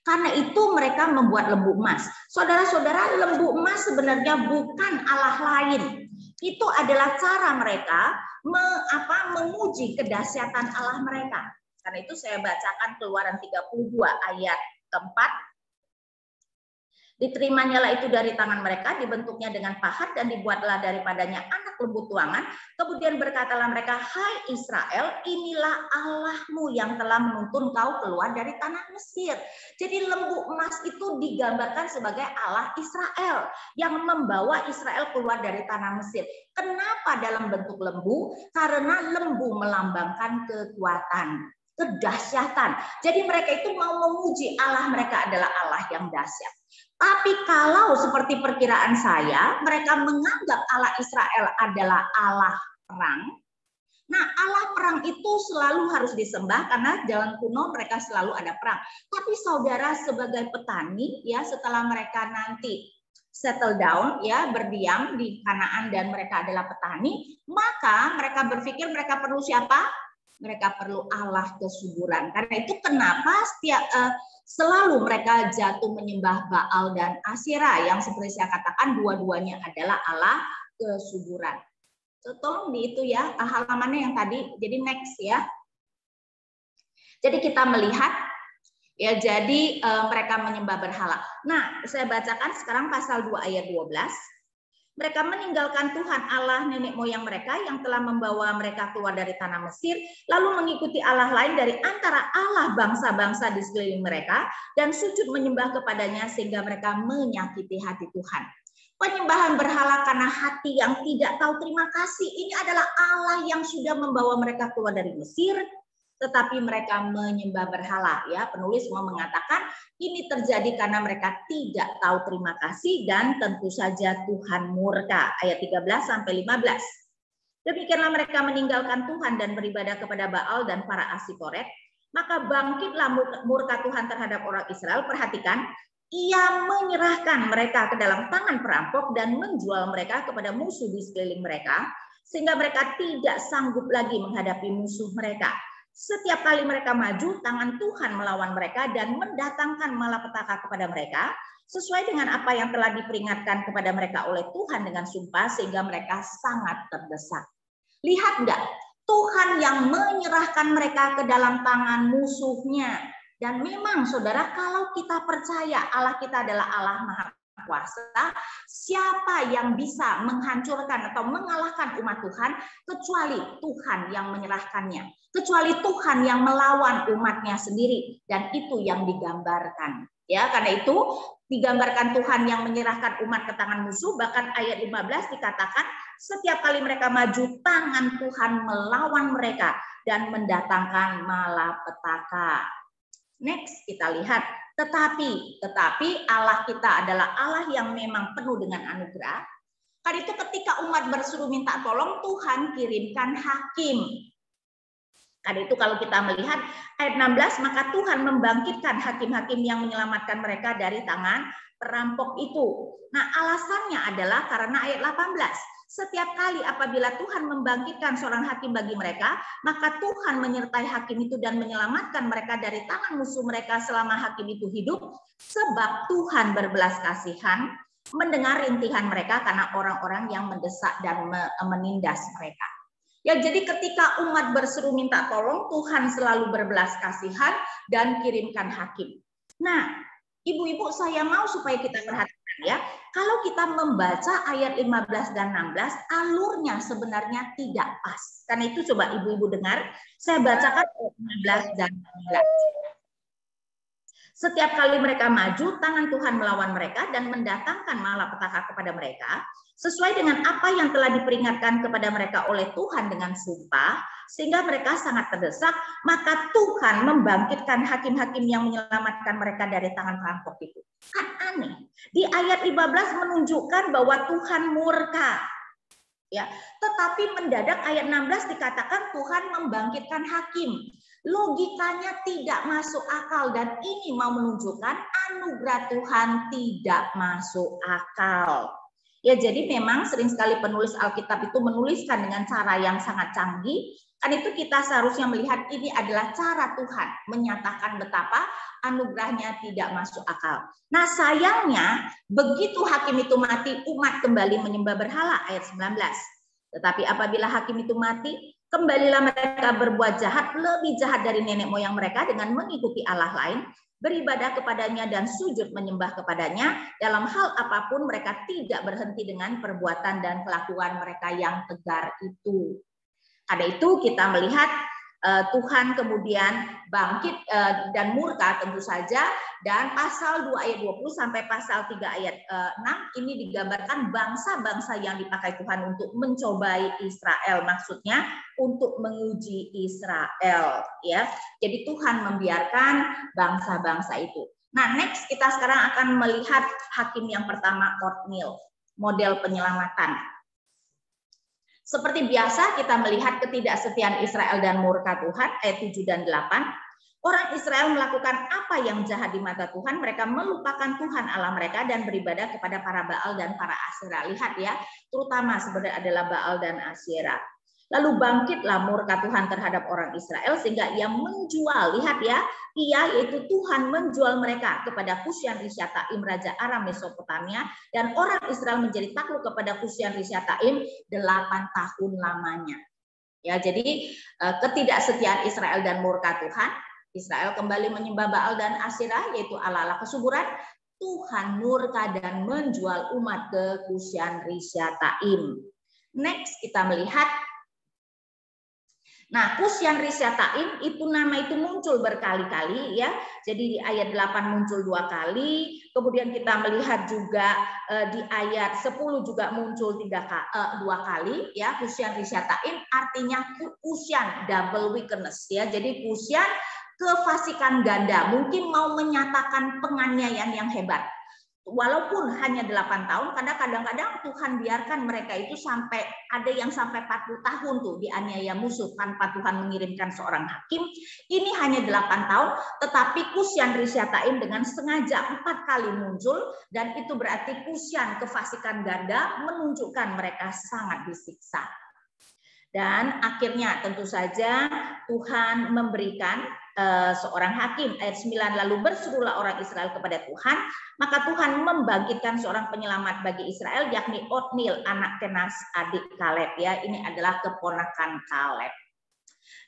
Karena itu mereka membuat lembu emas. Saudara-saudara, lembu emas sebenarnya bukan Allah lain. Itu adalah cara mereka menguji kedahsyatan Allah mereka. Karena itu saya bacakan Keluaran 32 ayat keempat. Diterimanya itu dari tangan mereka, dibentuknya dengan pahat, dan dibuatlah daripadanya anak lembu tuangan. Kemudian berkatalah mereka, hai Israel, inilah Allahmu yang telah menuntun kau keluar dari tanah Mesir. Jadi lembu emas itu digambarkan sebagai Allah Israel yang membawa Israel keluar dari tanah Mesir. Kenapa dalam bentuk lembu? Karena lembu melambangkan kekuatan, kedahsyatan. Jadi mereka itu mau memuji Allah mereka adalah Allah yang dahsyat. Tapi kalau seperti perkiraan saya, mereka menganggap Allah Israel adalah Allah perang. Nah, Allah perang itu selalu harus disembah karena zaman kuno mereka selalu ada perang. Tapi saudara, sebagai petani ya, setelah mereka nanti settle down ya, berdiam di Kanaan dan mereka adalah petani, maka mereka berpikir mereka perlu siapa? Mereka perlu Allah kesuburan. Karena itu kenapa selalu mereka jatuh menyembah Baal dan Asyera, yang seperti saya katakan dua-duanya adalah Allah kesuburan. So, tolong di itu ya, halamannya yang tadi, jadi next ya. Jadi kita melihat ya, jadi mereka menyembah berhala. Nah, saya bacakan sekarang pasal 2 ayat 12. Mereka meninggalkan Tuhan Allah nenek moyang mereka yang telah membawa mereka keluar dari tanah Mesir, lalu mengikuti Allah lain dari antara Allah bangsa-bangsa di sekeliling mereka, dan sujud menyembah kepadanya sehingga mereka menyakiti hati Tuhan. Penyembahan berhala karena hati yang tidak tahu terima kasih. Ini adalah Allah yang sudah membawa mereka keluar dari Mesir, tetapi mereka menyembah berhala. Ya, penulis mau mengatakan ini terjadi karena mereka tidak tahu terima kasih, dan tentu saja Tuhan murka. Ayat 13 sampai 15. Demikianlah mereka meninggalkan Tuhan dan beribadah kepada Baal dan para Asitoret. Maka bangkitlah murka Tuhan terhadap orang Israel. Perhatikan, ia menyerahkan mereka ke dalam tangan perampok dan menjual mereka kepada musuh di sekeliling mereka, sehingga mereka tidak sanggup lagi menghadapi musuh mereka. Setiap kali mereka maju, tangan Tuhan melawan mereka dan mendatangkan malapetaka kepada mereka, sesuai dengan apa yang telah diperingatkan kepada mereka oleh Tuhan dengan sumpah, sehingga mereka sangat terdesak. Lihat enggak? Tuhan yang menyerahkan mereka ke dalam tangan musuhnya. Dan memang saudara, kalau kita percaya Allah kita adalah Allah Maha Kuasa, siapa yang bisa menghancurkan atau mengalahkan umat Tuhan kecuali Tuhan yang menyerahkannya, kecuali Tuhan yang melawan umatnya sendiri, dan itu yang digambarkan. Ya, karena itu digambarkan Tuhan yang menyerahkan umat ke tangan musuh. Bahkan ayat 15 dikatakan setiap kali mereka maju, tangan Tuhan melawan mereka dan mendatangkan malapetaka. Next, kita lihat, tetapi Allah kita adalah Allah yang memang penuh dengan anugerah. Karena itu ketika umat berseru minta tolong, Tuhan kirimkan hakim. Karena itu kalau kita melihat ayat 16, maka Tuhan membangkitkan hakim-hakim yang menyelamatkan mereka dari tangan perampok itu. Nah, alasannya adalah karena ayat 18. Setiap kali apabila Tuhan membangkitkan seorang hakim bagi mereka, maka Tuhan menyertai hakim itu dan menyelamatkan mereka dari tangan musuh mereka selama hakim itu hidup, sebab Tuhan berbelas kasihan mendengar rintihan mereka karena orang-orang yang mendesak dan menindas mereka. Ya, jadi ketika umat berseru minta tolong, Tuhan selalu berbelas kasihan dan kirimkan hakim. Nah, ibu-ibu, saya mau supaya kita perhatikan ya, kalau kita membaca ayat 15 dan 16, alurnya sebenarnya tidak pas. Karena itu coba ibu-ibu dengar, saya bacakan ayat 15 dan 16. Setiap kali mereka maju, tangan Tuhan melawan mereka dan mendatangkan malapetaka kepada mereka, sesuai dengan apa yang telah diperingatkan kepada mereka oleh Tuhan dengan sumpah, sehingga mereka sangat terdesak, maka Tuhan membangkitkan hakim-hakim yang menyelamatkan mereka dari tangan perampok itu. Kan aneh. Di ayat 15 menunjukkan bahwa Tuhan murka. Ya, tetapi mendadak ayat 16 dikatakan Tuhan membangkitkan hakim. Logikanya tidak masuk akal, dan ini mau menunjukkan anugerah Tuhan tidak masuk akal. Ya, jadi memang sering sekali penulis Alkitab itu menuliskan dengan cara yang sangat canggih. Kan itu kita seharusnya melihat ini adalah cara Tuhan menyatakan betapa anugerahnya tidak masuk akal. Nah, sayangnya begitu hakim itu mati, umat kembali menyembah berhala, ayat 19. Tetapi apabila hakim itu mati, kembalilah mereka berbuat jahat, lebih jahat dari nenek moyang mereka dengan mengikuti Allah lain, beribadah kepadanya dan sujud menyembah kepadanya. Dalam hal apapun mereka tidak berhenti dengan perbuatan dan kelakuan mereka yang tegar itu. Karena itu kita melihat Tuhan kemudian bangkit dan murka tentu saja, dan pasal 2 ayat 20 sampai pasal 3 ayat 6 ini digambarkan bangsa-bangsa yang dipakai Tuhan untuk mencobai Israel, maksudnya untuk menguji Israel ya. Jadi Tuhan membiarkan bangsa-bangsa itu. Nah, next kita sekarang akan melihat hakim yang pertama, Otniel, model penyelamatan. Seperti biasa kita melihat ketidaksetiaan Israel dan murka Tuhan, ayat 7 dan 8. Orang Israel melakukan apa yang jahat di mata Tuhan, mereka melupakan Tuhan Allah mereka dan beribadah kepada para Baal dan para Asyera. Lihat ya, terutama sebenarnya adalah Baal dan Asyera. Lalu bangkitlah murka Tuhan terhadap orang Israel sehingga ia menjual, lihat ya, ia yaitu Tuhan menjual mereka kepada Kusyan Rishyataim Raja Aram Mesopotamia, dan orang Israel menjadi takluk kepada Kusyan Rishyataim 8 tahun lamanya. Ya, jadi ketidaksetiaan Israel dan murka Tuhan, Israel kembali menyembah Baal dan Asyera yaitu Allah-Allah kesuburan, Tuhan murka dan menjual umat ke Kusyan Rishyataim. Next kita melihat, nah, Kusyan Rishyataim itu nama itu muncul berkali-kali ya. Jadi di ayat 8 muncul 2 kali, kemudian kita melihat juga di ayat 10 juga muncul 2 kali ya. Kusyan Rishyataim artinya Kusyan double wickedness ya. Jadi Kusyan kefasikan ganda, mungkin mau menyatakan penganiayaan yang hebat. Walaupun hanya 8 tahun, kadang-kadang Tuhan biarkan mereka itu sampai, ada yang sampai 40 tahun tuh dianiaya musuh tanpa Tuhan mengirimkan seorang hakim. Ini hanya 8 tahun, tetapi Kusyan Rishyataim dengan sengaja 4 kali muncul, dan itu berarti Kusyan kefasikan ganda menunjukkan mereka sangat disiksa. Dan akhirnya tentu saja Tuhan memberikan seorang hakim, ayat 9, lalu berserulah orang Israel kepada Tuhan, maka Tuhan membangkitkan seorang penyelamat bagi Israel, yakni Otniel anak Kenas adik Kaleb ya. Ini adalah keponakan Kaleb.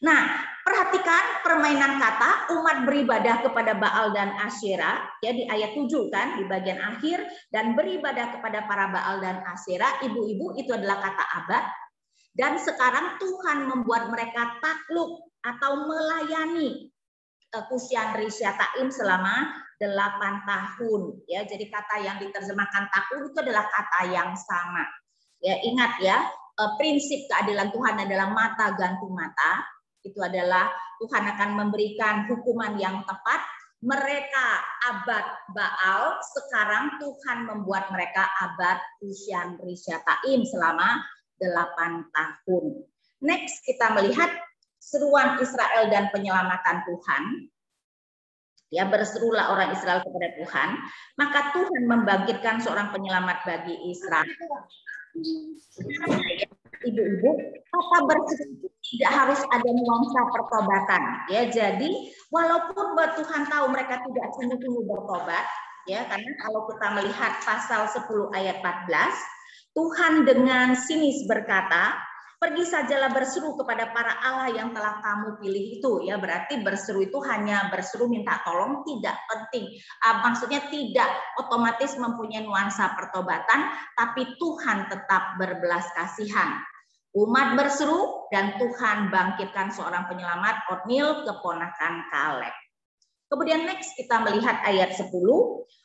Nah, perhatikan permainan kata umat beribadah kepada Baal dan Asyera, ya di ayat 7 kan, di bagian akhir, dan beribadah kepada para Baal dan Asyera, ibu-ibu itu adalah kata abad, dan sekarang Tuhan membuat mereka takluk atau melayani Kusyan Rishyataim selama 8 tahun, ya. Jadi kata yang diterjemahkan takluk itu adalah kata yang sama. Ya, ingat ya, prinsip keadilan Tuhan adalah mata gantung mata. Itu adalah Tuhan akan memberikan hukuman yang tepat. Mereka abad Baal, sekarang Tuhan membuat mereka abad Kusyan Rishyataim selama 8 tahun. Next kita melihat seruan Israel dan penyelamatan Tuhan. Ya, berserulah orang Israel kepada Tuhan, maka Tuhan membangkitkan seorang penyelamat bagi Israel. Ibu-ibu, kata berseru tidak harus ada nuansa pertobatan, ya. Jadi walaupun Tuhan tahu mereka tidak sungguh-sungguh bertobat, ya, karena kalau kita melihat pasal 10 ayat 14, Tuhan dengan sinis berkata, pergi sajalah berseru kepada para Allah yang telah kamu pilih itu, ya. Berarti berseru itu hanya berseru minta tolong, tidak penting. Maksudnya tidak otomatis mempunyai nuansa pertobatan, tapi Tuhan tetap berbelas kasihan. Umat berseru dan Tuhan bangkitkan seorang penyelamat, Otniel, keponakan Kaleb. Kemudian next kita melihat ayat 10,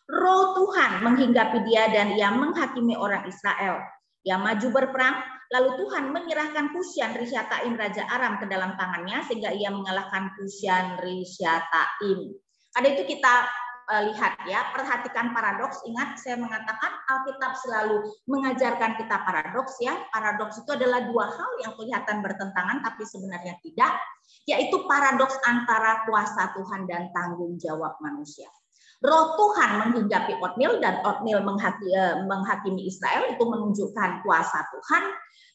roh Tuhan menghinggapi dia dan ia menghakimi orang Israel. Ia maju berperang, lalu Tuhan menyerahkan Kusyan Rishyataim Raja Aram ke dalam tangannya sehingga ia mengalahkan Kusyan Rishyataim. Ada itu kita lihat ya, perhatikan paradoks. Ingat saya mengatakan Alkitab selalu mengajarkan kita paradoks ya. Paradoks itu adalah dua hal yang kelihatan bertentangan tapi sebenarnya tidak, yaitu paradoks antara kuasa Tuhan dan tanggung jawab manusia. Roh Tuhan menghinggapi Otniel dan Otniel menghakimi Israel, itu menunjukkan kuasa Tuhan.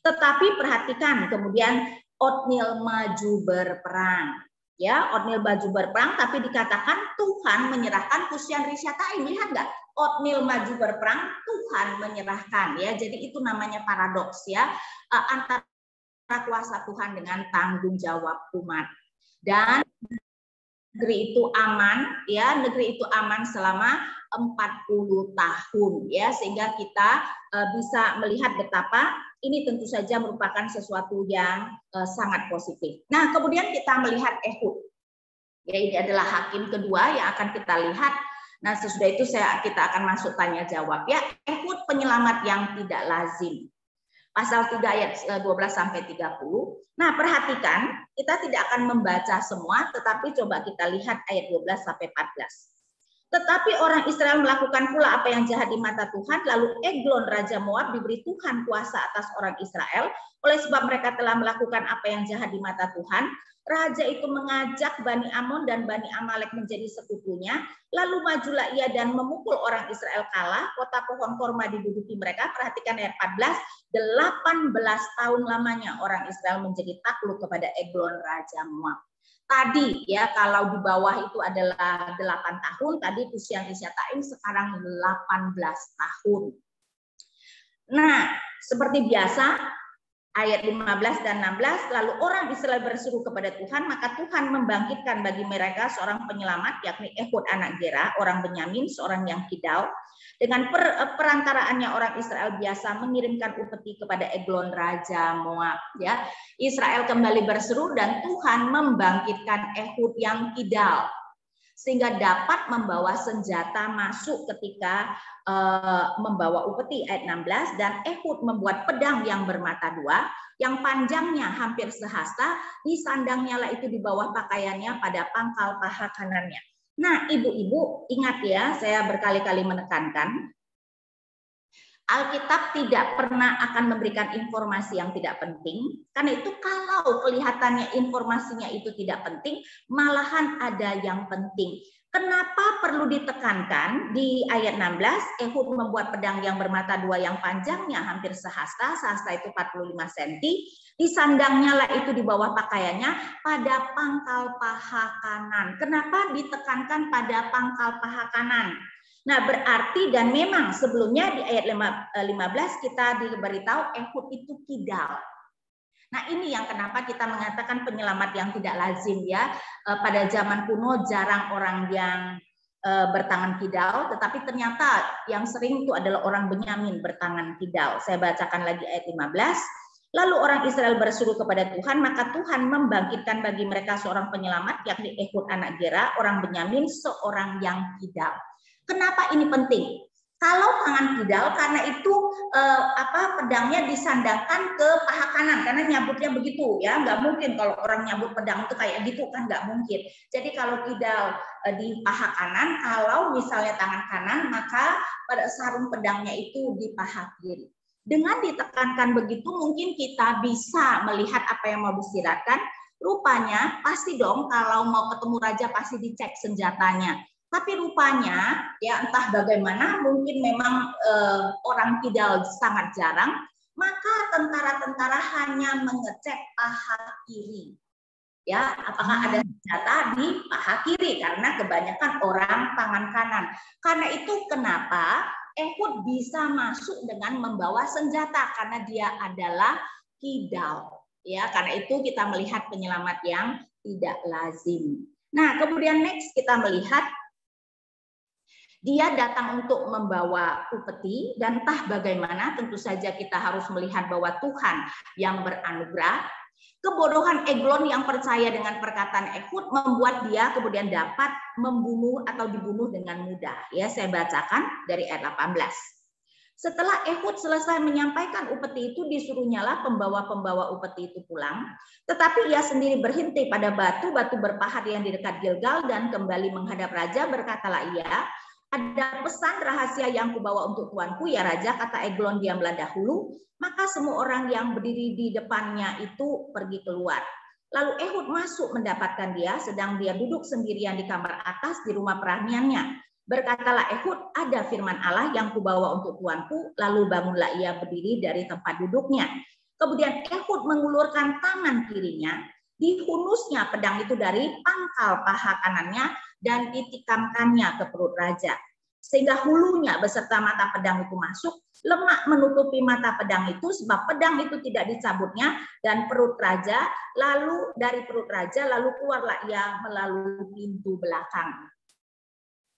Tetapi perhatikan kemudian Otniel maju berperang. Ya, Otniel maju berperang, tapi dikatakan Tuhan menyerahkan Kusyan Rishyataim. Lihat nggak? Otniel maju berperang, Tuhan menyerahkan. Ya, jadi itu namanya paradoks ya, antara kuasa Tuhan dengan tanggung jawab umat. Dan negeri itu aman, ya, negeri itu aman selama 40 tahun, ya, sehingga kita bisa melihat betapa ini tentu saja merupakan sesuatu yang sangat positif. Nah, kemudian kita melihat Ehud. Ya, ini adalah hakim kedua yang akan kita lihat. Nah, sesudah itu kita akan masuk tanya jawab ya. Ehud penyelamat yang tidak lazim. Pasal 3 ayat 12 sampai 30. Nah, perhatikan, kita tidak akan membaca semua, tetapi coba kita lihat ayat 12 sampai 14. Tetapi orang Israel melakukan pula apa yang jahat di mata Tuhan, lalu Eglon Raja Moab diberi Tuhan kuasa atas orang Israel, oleh sebab mereka telah melakukan apa yang jahat di mata Tuhan. Raja itu mengajak Bani Amon dan Bani Amalek menjadi sekutunya, lalu majulah ia dan memukul orang Israel kalah, kota pohon korma diduduki mereka. Perhatikan ayat 14, 18 tahun lamanya orang Israel menjadi takluk kepada Eglon Raja Moab. Tadi ya, kalau di bawah itu adalah 8 tahun, tadi Kusyan Rishyataim, sekarang 18 tahun. Nah, seperti biasa, ayat 15 dan 16, lalu orang Israel berseru kepada Tuhan, maka Tuhan membangkitkan bagi mereka seorang penyelamat, yakni Ehud anak Gera, orang Benyamin, seorang yang kidal. Dengan perantaraannya orang Israel biasa mengirimkan upeti kepada Eglon Raja Moab. Ya, Israel kembali berseru dan Tuhan membangkitkan Ehud yang kidal, sehingga dapat membawa senjata masuk ketika membawa upeti. Ayat 16, dan Ehud membuat pedang yang bermata dua, yang panjangnya hampir sehasta, disandangnya lah itu di bawah pakaiannya pada pangkal paha kanannya. Nah, ibu-ibu ingat ya, saya berkali-kali menekankan, Alkitab tidak pernah akan memberikan informasi yang tidak penting, karena itu kalau kelihatannya informasinya itu tidak penting, malahan ada yang penting. Kenapa perlu ditekankan di ayat 16, Ehud membuat pedang yang bermata dua yang panjangnya hampir sehasta itu 45 cm, disandangnya lah itu di bawah pakaiannya pada pangkal paha kanan. Kenapa ditekankan pada pangkal paha kanan? Nah, berarti dan memang sebelumnya di ayat 15 kita diberitahu Ehud itu kidal. Nah, ini yang kenapa kita mengatakan penyelamat yang tidak lazim ya. Pada zaman kuno jarang orang yang bertangan kidal, tetapi ternyata yang sering itu adalah orang Benyamin bertangan kidal. Saya bacakan lagi ayat 15. Lalu orang Israel berseru kepada Tuhan, maka Tuhan membangkitkan bagi mereka seorang penyelamat, yakni Ehud anak Gera, orang Benyamin, seorang yang kidal. Kenapa ini penting? Kalau tangan kidal, karena itu pedangnya disandangkan ke paha kanan, karena nyabutnya begitu ya, nggak mungkin kalau orang nyabut pedang itu kayak gitu kan, nggak mungkin. Jadi kalau kidal di paha kanan, kalau misalnya tangan kanan, maka pada sarung pedangnya itu di paha kiri. Dengan ditekankan begitu, mungkin kita bisa melihat apa yang mau disyaratkan. Rupanya pasti dong kalau mau ketemu raja pasti dicek senjatanya. Tapi rupanya ya entah bagaimana, mungkin memang orang kidal sangat jarang, maka tentara-tentara hanya mengecek paha kiri. Ya, apakah ada senjata di paha kiri, karena kebanyakan orang tangan kanan. Karena itu kenapa Ehud bisa masuk dengan membawa senjata, karena dia adalah kidal. Ya, karena itu kita melihat penyelamat yang tidak lazim. Nah, kemudian next kita melihat dia datang untuk membawa upeti, dan entah bagaimana, tentu saja kita harus melihat bahwa Tuhan yang beranugerah. Kebodohan Eglon yang percaya dengan perkataan Ehud membuat dia kemudian dapat membunuh atau dibunuh dengan mudah. Ya, saya bacakan dari ayat 18. Setelah Ehud selesai menyampaikan upeti itu, disuruhnyalah pembawa-pembawa upeti itu pulang. Tetapi ia sendiri berhenti pada batu-batu berpahat yang di dekat Gilgal dan kembali menghadap raja. Berkatalah ia, ada pesan rahasia yang kubawa untuk tuanku, ya raja, kata Eglon, diamlah dahulu. Maka semua orang yang berdiri di depannya itu pergi keluar. Lalu Ehud masuk mendapatkan dia, sedang dia duduk sendirian di kamar atas di rumah perahniannya. Berkatalah Ehud, ada firman Allah yang kubawa untuk tuanku. Lalu bangunlah ia berdiri dari tempat duduknya. Kemudian Ehud mengulurkan tangan kirinya, dihunusnya pedang itu dari pangkal paha kanannya dan ditikamkannya ke perut raja. Sehingga hulunya beserta mata pedang itu masuk, lemak menutupi mata pedang itu, sebab pedang itu tidak dicabutnya, dan perut raja, lalu dari perut raja, lalu keluarlah ia melalui pintu belakang.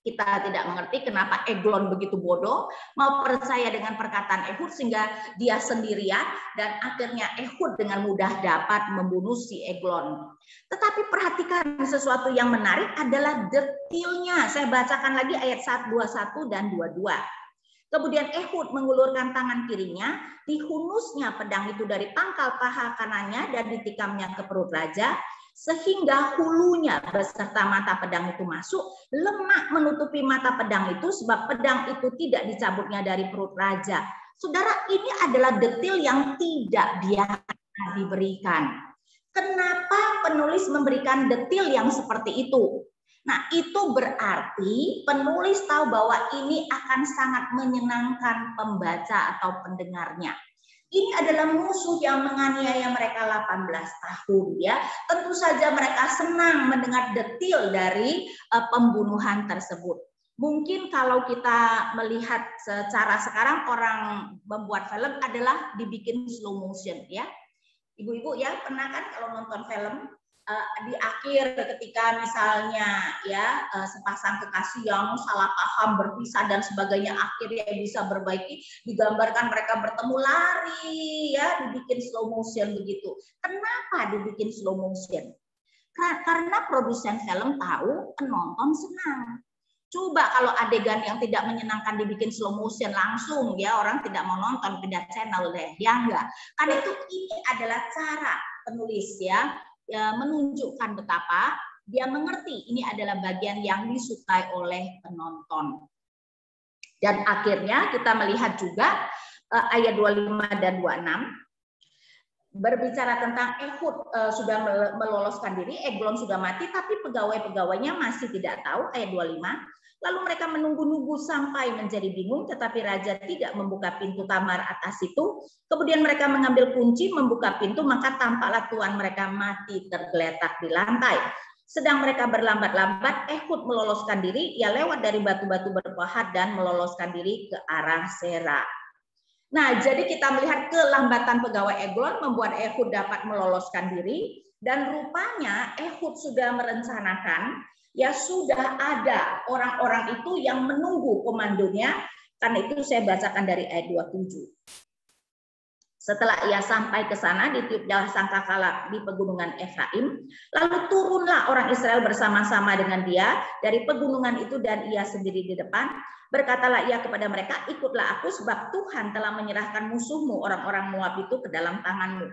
Kita tidak mengerti kenapa Eglon begitu bodoh, mau percaya dengan perkataan Ehud sehingga dia sendirian, dan akhirnya Ehud dengan mudah dapat membunuh si Eglon. Tetapi perhatikan sesuatu yang menarik adalah detailnya. Saya bacakan lagi ayat 21 dan 22. Kemudian Ehud mengulurkan tangan kirinya, dihunusnya pedang itu dari pangkal paha kanannya dan ditikamnya ke perut raja, sehingga hulunya beserta mata pedang itu masuk, lemak menutupi mata pedang itu, sebab pedang itu tidak dicabutnya dari perut raja. Saudara, ini adalah detail yang tidak biasa diberikan. Kenapa penulis memberikan detail yang seperti itu? Nah, itu berarti penulis tahu bahwa ini akan sangat menyenangkan pembaca atau pendengarnya. Ini adalah musuh yang menganiaya mereka 18 tahun ya. Tentu saja mereka senang mendengar detail dari pembunuhan tersebut. Mungkin kalau kita melihat secara sekarang, orang membuat film adalah dibikin slow motion ya. Ibu-ibu ya pernah kan kalau nonton film di akhir ketika misalnya ya sepasang kekasih yang salah paham berpisah dan sebagainya akhirnya bisa berbaiki, digambarkan mereka bertemu lari ya, dibikin slow motion begitu. Kenapa dibikin slow motion? Karena produsen film tahu penonton senang. Coba kalau adegan yang tidak menyenangkan dibikin slow motion langsung ya, orang tidak mau nonton, pindah channel deh ya, enggak. Karena itu ini adalah cara penulis ya menunjukkan betapa dia mengerti ini adalah bagian yang disukai oleh penonton. Dan akhirnya kita melihat juga ayat 25 dan 26 berbicara tentang Ehud sudah meloloskan diri, Eglon sudah mati, tapi pegawai-pegawainya masih tidak tahu. Ayat 25. Lalu mereka menunggu-nunggu sampai menjadi bingung, tetapi raja tidak membuka pintu kamar atas itu. Kemudian mereka mengambil kunci, membuka pintu, maka tampaklah tuan mereka mati tergeletak di lantai. Sedang mereka berlambat-lambat, Ehud meloloskan diri, ia lewat dari batu-batu berpahat dan meloloskan diri ke arah Sera. Nah, jadi kita melihat kelambatan pegawai Eglon membuat Ehud dapat meloloskan diri, dan rupanya Ehud sudah merencanakan, ya sudah ada orang-orang itu yang menunggu komandonya. Karena itu saya bacakan dari ayat 27. Setelah ia sampai ke sana, ditiupnya sangkakala di pegunungan Efraim. Lalu turunlah orang Israel bersama-sama dengan dia dari pegunungan itu, dan ia sendiri di depan. Berkatalah ia kepada mereka, ikutlah aku sebab Tuhan telah menyerahkan musuhmu orang-orang Moab itu ke dalam tanganmu.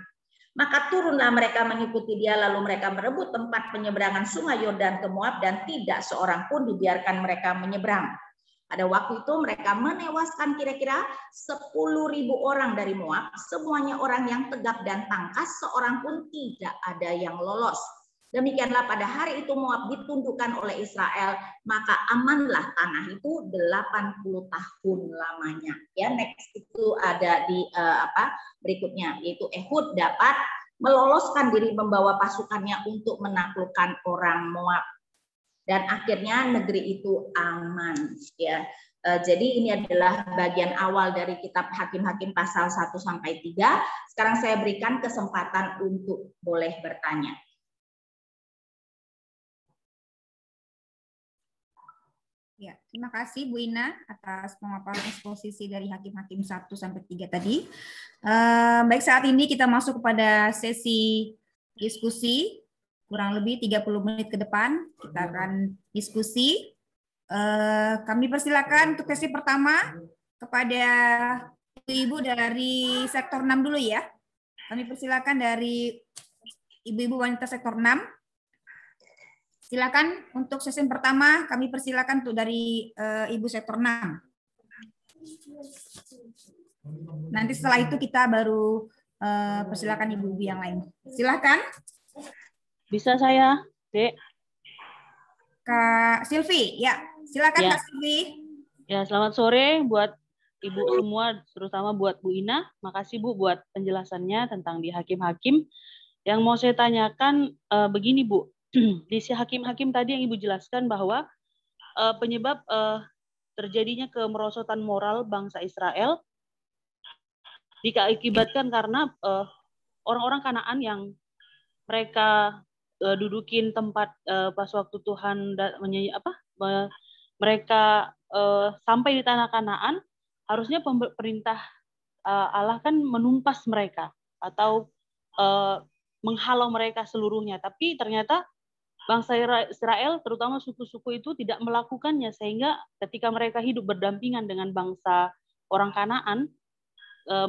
Maka turunlah mereka mengikuti dia, lalu mereka merebut tempat penyeberangan sungai Yordan ke Moab, dan tidak seorang pun dibiarkan mereka menyeberang. Pada waktu itu mereka menewaskan kira-kira 10.000 orang dari Moab, semuanya orang yang tegap dan tangkas, seorang pun tidak ada yang lolos. Demikianlah pada hari itu Moab ditundukkan oleh Israel, maka amanlah tanah itu 80 tahun lamanya. Ya, next itu ada di berikutnya, yaitu Ehud dapat meloloskan diri membawa pasukannya untuk menaklukkan orang Moab. Dan akhirnya negeri itu aman, ya. Jadi ini adalah bagian awal dari kitab Hakim-Hakim pasal 1 sampai 3. Sekarang saya berikan kesempatan untuk boleh bertanya. Ya, terima kasih Bu Ina atas pemaparan eksposisi dari Hakim-Hakim 1 sampai 3 tadi. Baik, saat ini kita masuk kepada sesi diskusi. Kurang lebih 30 menit ke depan kita akan diskusi. Kami persilakan untuk sesi pertama kepada ibu-ibu dari sektor 6 dulu ya. Kami persilakan dari ibu-ibu wanita sektor 6. Silakan untuk sesi pertama kami persilakan untuk dari ibu sektor 6. Nanti setelah itu kita baru persilakan ibu-ibu yang lain. Silakan. Bisa saya, Dek? Kak Silvi, ya. Silakan ya. Kak Silvi. Ya, selamat sore buat Ibu semua, terutama buat Bu Ina. Makasih Bu buat penjelasannya tentang di Hakim-Hakim. Yang mau saya tanyakan begini Bu, di si Hakim-Hakim tadi yang Ibu jelaskan bahwa penyebab terjadinya kemerosotan moral bangsa Israel diakibatkan karena orang-orang Kanaan yang mereka dudukin tempat pas waktu Tuhan mereka sampai di tanah Kanaan, harusnya perintah Allah kan menumpas mereka atau menghalau mereka seluruhnya, tapi ternyata bangsa Israel terutama suku-suku itu tidak melakukannya, sehingga ketika mereka hidup berdampingan dengan bangsa orang Kanaan,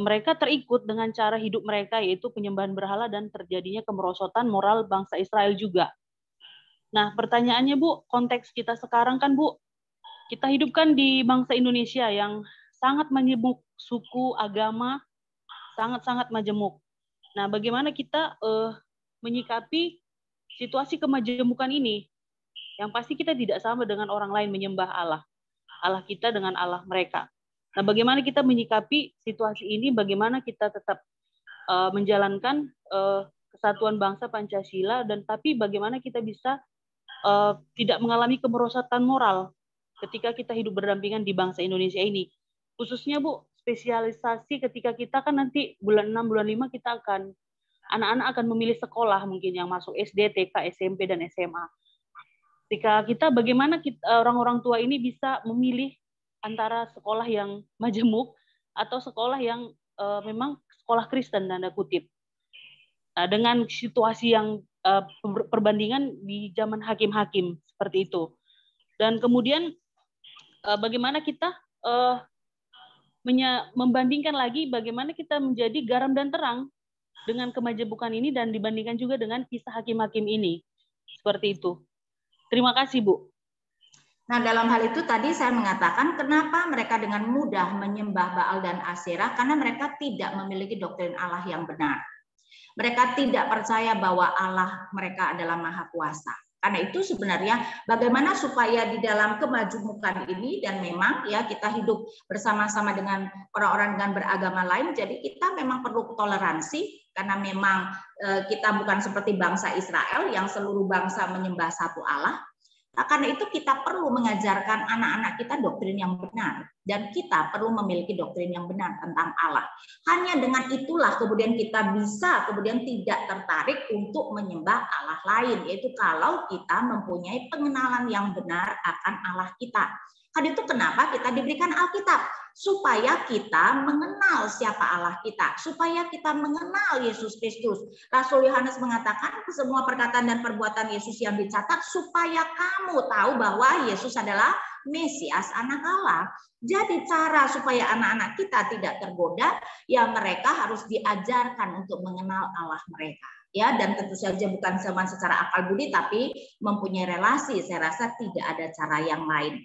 mereka terikut dengan cara hidup mereka, yaitu penyembahan berhala, dan terjadinya kemerosotan moral bangsa Israel juga. Nah, pertanyaannya Bu, konteks kita sekarang kan Bu, kita hidupkan di bangsa Indonesia yang sangat majemuk, suku, agama, sangat-sangat majemuk. Nah, bagaimana kita menyikapi situasi kemajemukan ini? Yang pasti kita tidak sama dengan orang lain menyembah Allah. Allah kita dengan Allah mereka. Nah, bagaimana kita menyikapi situasi ini? Bagaimana kita tetap menjalankan kesatuan bangsa Pancasila, dan tapi bagaimana kita bisa tidak mengalami kemerosotan moral ketika kita hidup berdampingan di bangsa Indonesia ini? Khususnya Bu, spesialisasi ketika kita kan nanti bulan 6, bulan 5 kita akan, anak-anak akan memilih sekolah mungkin yang masuk SD, TK, SMP, dan SMA. Ketika kita, bagaimana orang-orang tua ini bisa memilih antara sekolah yang majemuk atau sekolah yang memang sekolah Kristen tanda kutip. Dengan situasi yang perbandingan di zaman hakim-hakim seperti itu. Dan kemudian bagaimana kita membandingkan lagi bagaimana kita menjadi garam dan terang dengan kemajemukan ini, dan dibandingkan juga dengan kisah hakim-hakim ini. Seperti itu. Terima kasih Bu. Nah, dalam hal itu tadi saya mengatakan kenapa mereka dengan mudah menyembah Baal dan Asyerah, karena mereka tidak memiliki doktrin Allah yang benar. Mereka tidak percaya bahwa Allah mereka adalah Maha Kuasa. Karena itu sebenarnya bagaimana supaya di dalam kemajemukan ini, dan memang ya kita hidup bersama-sama dengan orang-orang dengan beragama lain, jadi kita memang perlu toleransi, karena memang kita bukan seperti bangsa Israel yang seluruh bangsa menyembah satu Allah. Karena itu kita perlu mengajarkan anak-anak kita doktrin yang benar. Dan kita perlu memiliki doktrin yang benar tentang Allah. Hanya dengan itulah kemudian kita bisa kemudian tidak tertarik untuk menyembah Allah lain. Yaitu kalau kita mempunyai pengenalan yang benar akan Allah kita. Karena itu kenapa kita diberikan Alkitab, supaya kita mengenal siapa Allah kita, supaya kita mengenal Yesus Kristus. Rasul Yohanes mengatakan semua perkataan dan perbuatan Yesus yang dicatat supaya kamu tahu bahwa Yesus adalah Mesias, anak Allah. Jadi cara supaya anak-anak kita tidak tergoda, ya mereka harus diajarkan untuk mengenal Allah mereka. Ya, dan tentu saja bukan cuma secara akal budi, tapi mempunyai relasi. Saya rasa tidak ada cara yang lain.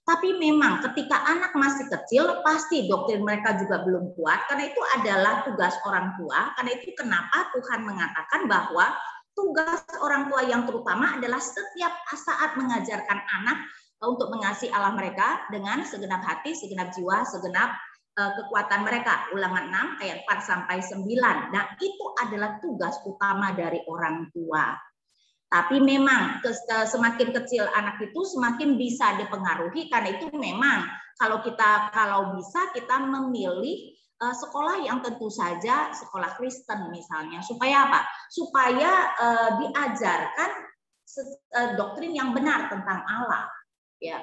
Tapi memang ketika anak masih kecil, pasti doktrin mereka juga belum kuat, karena itu adalah tugas orang tua. Karena itu kenapa Tuhan mengatakan bahwa tugas orang tua yang terutama adalah setiap saat mengajarkan anak untuk mengasihi Allah mereka dengan segenap hati, segenap jiwa, segenap kekuatan mereka. Ulangan 6 ayat 4-9. Nah, itu adalah tugas utama dari orang tua. Tapi memang semakin kecil anak itu semakin bisa dipengaruhi, karena itu memang kalau bisa kita memilih sekolah yang tentu saja sekolah Kristen misalnya, supaya apa? Supaya diajarkan doktrin yang benar tentang Allah. Ya.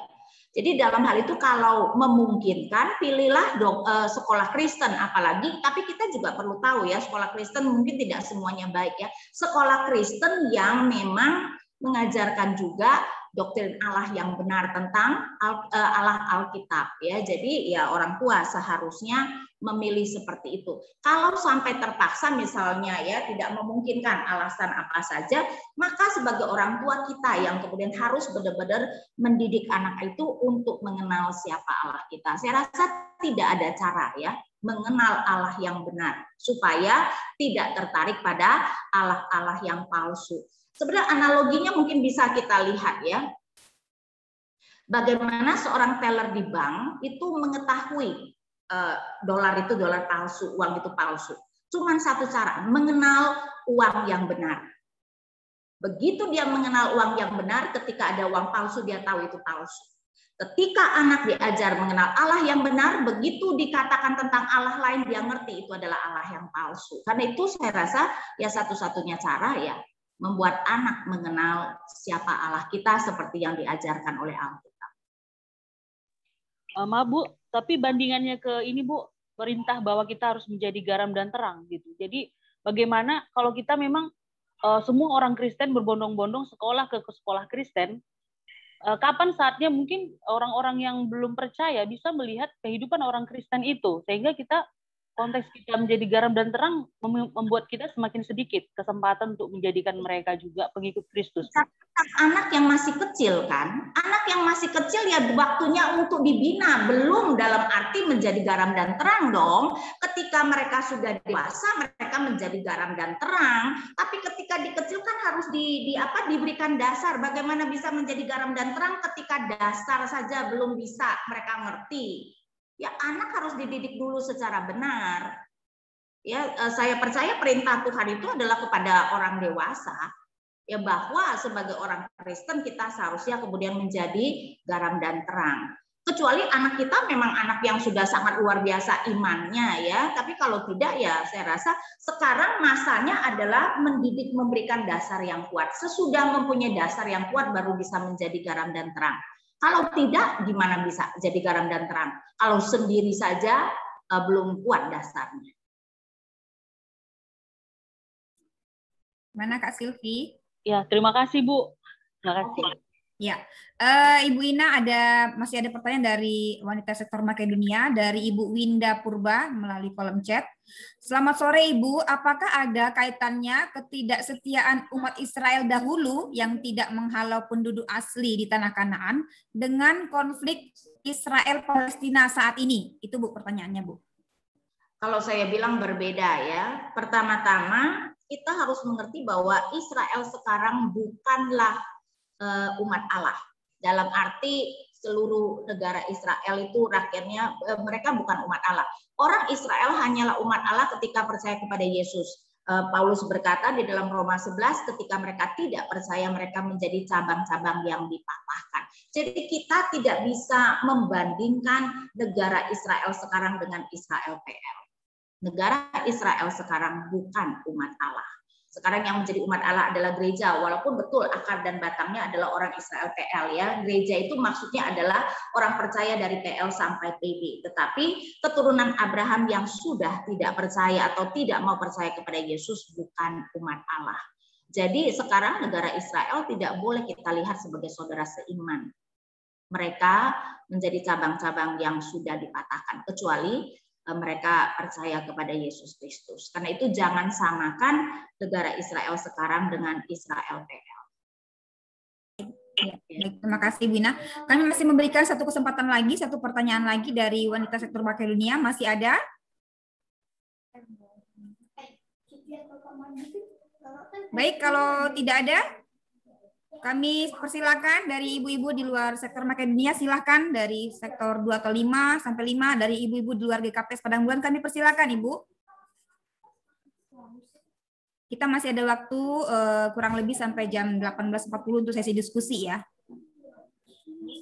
Jadi dalam hal itu kalau memungkinkan pilihlah sekolah Kristen apalagi, tapi kita juga perlu tahu ya, sekolah Kristen mungkin tidak semuanya baik ya. Sekolah Kristen yang memang mengajarkan juga doktrin Allah yang benar tentang Allah Alkitab ya. Jadi ya orang tua seharusnya memilih seperti itu. Kalau sampai terpaksa misalnya ya tidak memungkinkan alasan apa saja, maka sebagai orang tua kita yang kemudian harus benar-benar mendidik anak itu untuk mengenal siapa Allah kita. Saya rasa tidak ada cara ya mengenal Allah yang benar supaya tidak tertarik pada Allah-Allah yang palsu. Sebenarnya analoginya mungkin bisa kita lihat ya. Bagaimana seorang teller di bank itu mengetahui dolar itu dolar palsu, uang itu palsu. Cuman satu cara, mengenal uang yang benar. Begitu dia mengenal uang yang benar, ketika ada uang palsu dia tahu itu palsu. Ketika anak diajar mengenal Allah yang benar, begitu dikatakan tentang Allah lain dia ngerti itu adalah Allah yang palsu. Karena itu saya rasa ya satu-satunya cara ya membuat anak mengenal siapa Allah kita seperti yang diajarkan oleh Alkitab. Maaf Bu, tapi bandingannya ke ini Bu, perintah bahwa kita harus menjadi garam dan terang gitu. Jadi bagaimana kalau kita memang semua orang Kristen berbondong-bondong sekolah ke sekolah Kristen, kapan saatnya mungkin orang-orang yang belum percaya bisa melihat kehidupan orang Kristen itu, sehingga kita konteks kita menjadi garam dan terang membuat kita semakin sedikit kesempatan untuk menjadikan mereka juga pengikut Kristus. Anak yang masih kecil kan, anak yang masih kecil ya waktunya untuk dibina, belum dalam arti menjadi garam dan terang dong. Ketika mereka sudah dewasa, mereka menjadi garam dan terang. Tapi ketika dikecilkan harus diberikan dasar. Bagaimana bisa menjadi garam dan terang ketika dasar saja belum bisa mereka ngerti? Ya anak harus dididik dulu secara benar. Ya, saya percaya perintah Tuhan itu adalah kepada orang dewasa. Ya bahwa sebagai orang Kristen kita seharusnya kemudian menjadi garam dan terang. Kecuali anak kita memang anak yang sudah sangat luar biasa imannya ya. Tapi kalau tidak ya saya rasa sekarang masanya adalah mendidik, memberikan dasar yang kuat. Sesudah mempunyai dasar yang kuat baru bisa menjadi garam dan terang. Kalau tidak, gimana bisa jadi garam dan terang? Kalau sendiri saja belum kuat dasarnya. Mana Kak Silvi? Ya, terima kasih Bu. Terima kasih. Ya, Ibu Ina masih ada pertanyaan dari wanita sektor Makedonia dari Ibu Winda Purba melalui kolom chat. Selamat sore Ibu, apakah ada kaitannya ketidaksetiaan umat Israel dahulu yang tidak menghalau penduduk asli di tanah Kanaan dengan konflik Israel Palestina saat ini? Itu Bu pertanyaannya Bu. Kalau saya bilang berbeda ya. Pertama-tama kita harus mengerti bahwa Israel sekarang bukanlah umat Allah. Dalam arti seluruh negara Israel itu rakyatnya mereka bukan umat Allah. Orang Israel hanyalah umat Allah ketika percaya kepada Yesus. Paulus berkata di dalam Roma 11, ketika mereka tidak percaya, mereka menjadi cabang-cabang yang dipatahkan. Jadi kita tidak bisa membandingkan negara Israel sekarang dengan Israel PL. Negara Israel sekarang bukan umat Allah. Sekarang yang menjadi umat Allah adalah gereja, walaupun betul akar dan batangnya adalah orang Israel PL ya. Gereja itu maksudnya adalah orang percaya dari PL sampai PB. Tetapi keturunan Abraham yang sudah tidak percaya atau tidak mau percaya kepada Yesus bukan umat Allah. Jadi sekarang negara Israel tidak boleh kita lihat sebagai saudara seiman. Mereka menjadi cabang-cabang yang sudah dipatahkan, kecuali mereka percaya kepada Yesus Kristus. Karena itu jangan samakan negara Israel sekarang dengan Israel PL. Ya, baik, terima kasih Bu Ina. Kami masih memberikan satu kesempatan lagi, satu pertanyaan lagi dari wanita sektor Makedonia. Masih ada? Baik, kalau tidak ada, kami persilakan dari ibu-ibu di luar sektor Makedonia, silakan dari sektor 2 atau 5 sampai 5, dari ibu-ibu di luar GKPS Padang Bulan, kami persilakan Ibu. Kita masih ada waktu kurang lebih sampai jam 18.40 untuk sesi diskusi ya.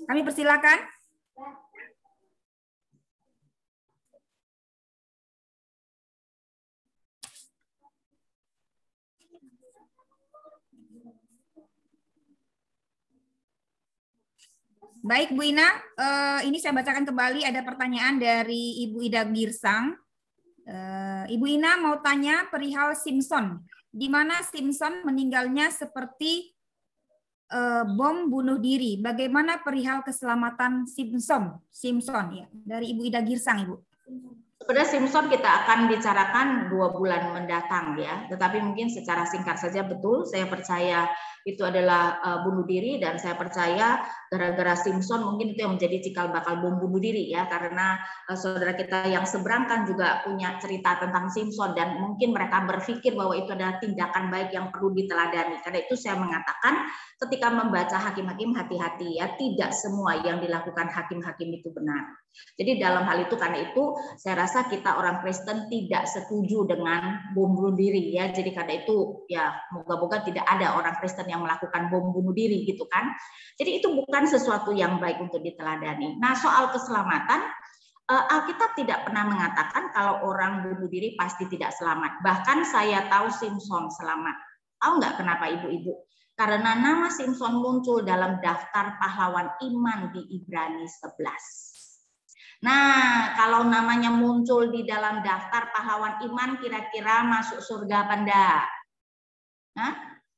Kami persilakan. Baik Bu Ina, ini saya bacakan kembali, ada pertanyaan dari Ibu Ida Girsang. Ibu Ina mau tanya perihal Simpson, di mana Simpson meninggalnya seperti bom bunuh diri. Bagaimana perihal keselamatan Simpson ya, dari Ibu Ida Girsang Ibu. Sebenarnya Simpson kita akan bicarakan 2 bulan mendatang ya, tetapi mungkin secara singkat saja, betul saya percaya itu adalah bunuh diri, dan saya percaya gara-gara Simpson mungkin itu yang menjadi cikal bakal bom bunuh diri ya, karena saudara kita yang seberang kan juga punya cerita tentang Simpson, dan mungkin mereka berpikir bahwa itu adalah tindakan baik yang perlu diteladani. Karena itu saya mengatakan ketika membaca hakim-hakim, hati-hati ya, tidak semua yang dilakukan hakim-hakim itu benar. Jadi dalam hal itu, karena itu saya rasa kita orang Kristen tidak setuju dengan bom bunuh diri ya. Jadi karena itu ya moga-moga tidak ada orang Kristen yang melakukan bom bunuh diri gitu kan. Jadi itu bukan sesuatu yang baik untuk diteladani. Nah, soal keselamatan, Alkitab tidak pernah mengatakan kalau orang bunuh diri pasti tidak selamat. Bahkan saya tahu Simpson selamat. Tahu nggak kenapa ibu-ibu? Karena nama Simpson muncul dalam daftar pahlawan iman di Ibrani 11. Nah, kalau namanya muncul di dalam daftar pahlawan iman, kira-kira masuk surga apa enggak? Nah,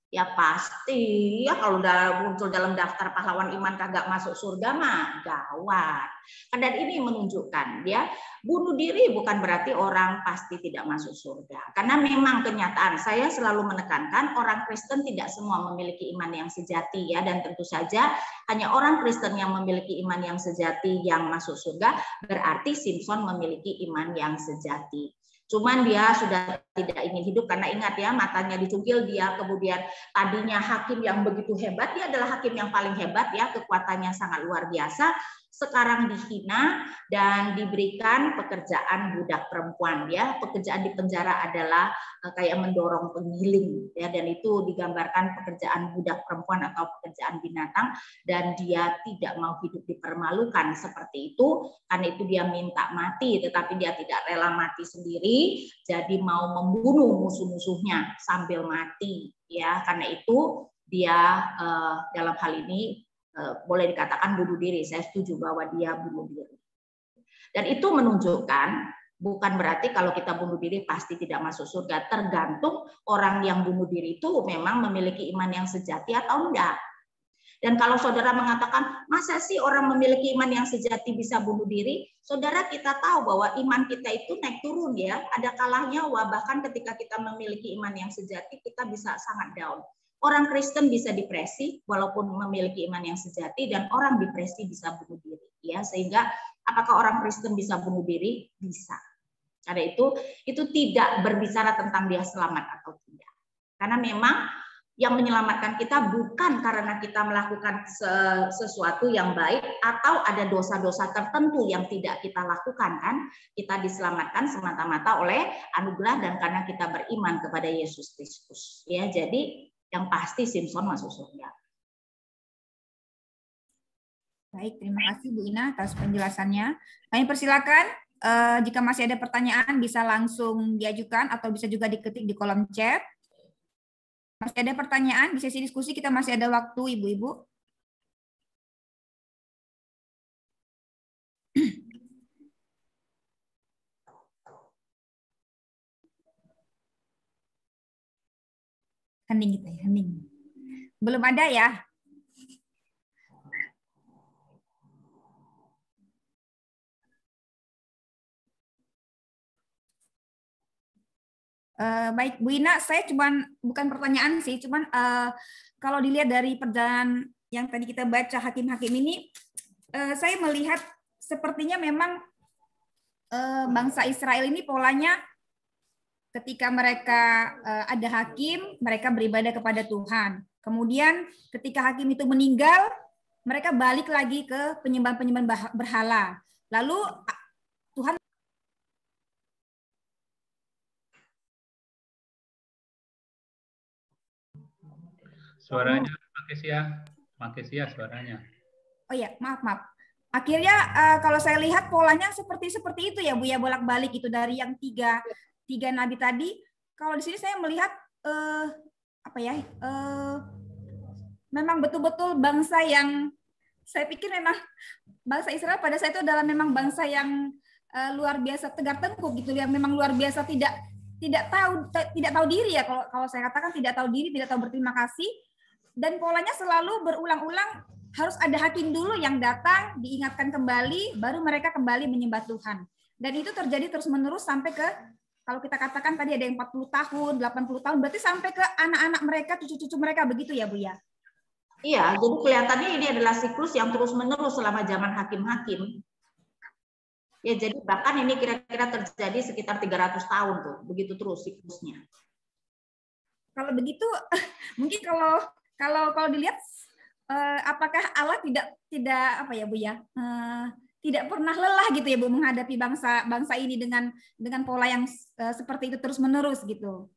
ya pasti ya, kalau udah muncul dalam daftar pahlawan iman kagak masuk surga mah gawat. Dan ini menunjukkan ya, bunuh diri bukan berarti orang pasti tidak masuk surga. Karena memang kenyataan, saya selalu menekankan orang Kristen tidak semua memiliki iman yang sejati ya, dan tentu saja hanya orang Kristen yang memiliki iman yang sejati yang masuk surga, berarti Simpson memiliki iman yang sejati. Cuman dia sudah tidak ingin hidup, karena ingat ya, matanya dicungkil, dia kemudian tadinya hakim yang begitu hebat, dia adalah hakim yang paling hebat ya, kekuatannya sangat luar biasa. Sekarang dihina dan diberikan pekerjaan budak perempuan ya. Pekerjaan di penjara adalah kayak mendorong penggiling ya, dan itu digambarkan pekerjaan budak perempuan atau pekerjaan binatang, dan dia tidak mau hidup dipermalukan seperti itu. Karena itu dia minta mati, tetapi dia tidak rela mati sendiri, jadi mau membunuh musuh-musuhnya sambil mati ya. Karena itu dia dalam hal ini boleh dikatakan bunuh diri. Saya setuju bahwa dia bunuh diri. Dan itu menunjukkan bukan berarti kalau kita bunuh diri pasti tidak masuk surga. Tergantung orang yang bunuh diri itu memang memiliki iman yang sejati atau enggak. Dan kalau saudara mengatakan, masa sih orang memiliki iman yang sejati bisa bunuh diri? Saudara, kita tahu bahwa iman kita itu naik turun ya. Ada kalanya, bahkan ketika kita memiliki iman yang sejati, kita bisa sangat down. Orang Kristen bisa depresi walaupun memiliki iman yang sejati, dan orang depresi bisa bunuh diri ya. Sehingga apakah orang Kristen bisa bunuh diri? Bisa. Karena itu tidak berbicara tentang dia selamat atau tidak. Karena memang Yang menyelamatkan kita bukan karena kita melakukan sesuatu yang baik atau ada dosa-dosa tertentu yang tidak kita lakukan, kan? Kita diselamatkan semata-mata oleh anugerah dan karena kita beriman kepada Yesus Kristus. Ya, jadi yang pasti Simpson masuk surga. Baik, terima kasih Bu Ina atas penjelasannya. Kami persilakan jika masih ada pertanyaan bisa langsung diajukan atau bisa juga diketik di kolom chat. Masih ada pertanyaan di sesi diskusi, kita masih ada waktu, Ibu-ibu. Hening gitu ya, hening. Belum ada ya? Baik, Bu Ina, saya bukan pertanyaan sih, cuman kalau dilihat dari perjalanan yang tadi kita baca hakim-hakim ini, saya melihat sepertinya memang bangsa Israel ini polanya ketika mereka ada hakim, mereka beribadah kepada Tuhan. Kemudian ketika hakim itu meninggal, mereka balik lagi ke penyembahan berhala. Lalu Tuhan Suaranya Makesia suaranya. Oh ya, maaf. Akhirnya kalau saya lihat polanya seperti itu ya Bu ya, bolak-balik itu dari yang tiga nabi tadi. Kalau di sini saya melihat memang betul-betul bangsa yang saya pikir memang bangsa Israel pada saat itu adalah memang bangsa yang luar biasa tegar tengkuk gitu, yang memang luar biasa tidak tahu diri ya, kalau saya katakan tidak tahu diri, tidak tahu berterima kasih. Dan polanya selalu berulang-ulang, harus ada hakim dulu yang datang, diingatkan kembali, baru mereka kembali menyembah Tuhan. Dan itu terjadi terus-menerus sampai ke, kalau kita katakan tadi ada yang 40 tahun, 80 tahun, berarti sampai ke anak-anak mereka, cucu-cucu mereka, begitu ya Bu ya? Iya, jadi kelihatannya ini adalah siklus yang terus-menerus selama zaman hakim-hakim. Ya, jadi bahkan ini kira-kira terjadi sekitar 300 tahun tuh, begitu terus siklusnya. Kalau begitu, mungkin kalau dilihat apakah Allah tidak apa ya Bu ya, tidak pernah lelah gitu ya Bu menghadapi bangsa ini dengan pola yang seperti itu terus menerus gitu.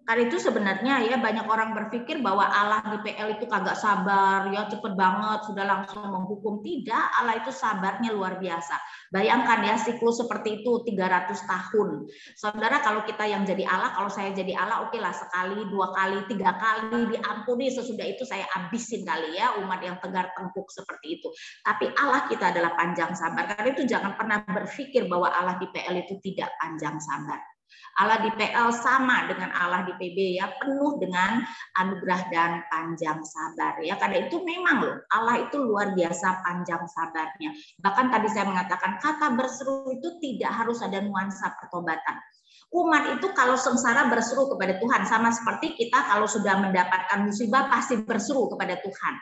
Karena itu sebenarnya ya banyak orang berpikir bahwa Allah di PL itu kagak sabar, ya cepet banget sudah langsung menghukum. Tidak, Allah itu sabarnya luar biasa. Bayangkan ya siklus seperti itu 300 tahun. Saudara, kalau kita yang jadi Allah, kalau saya jadi Allah, oke lah sekali, 2 kali, 3 kali diampuni, sesudah itu saya habisin kali ya umat yang tegar tengkuk seperti itu. Tapi Allah kita adalah panjang sabar. Karena itu jangan pernah berpikir bahwa Allah di PL itu tidak panjang sabar. Allah di PL sama dengan Allah di PB ya, penuh dengan anugerah dan panjang sabar ya. Karena itu memang loh, Allah itu luar biasa panjang sabarnya. Bahkan tadi saya mengatakan kata berseru itu tidak harus ada nuansa pertobatan. Umat itu kalau sengsara berseru kepada Tuhan, sama seperti kita kalau sudah mendapatkan musibah pasti berseru kepada Tuhan.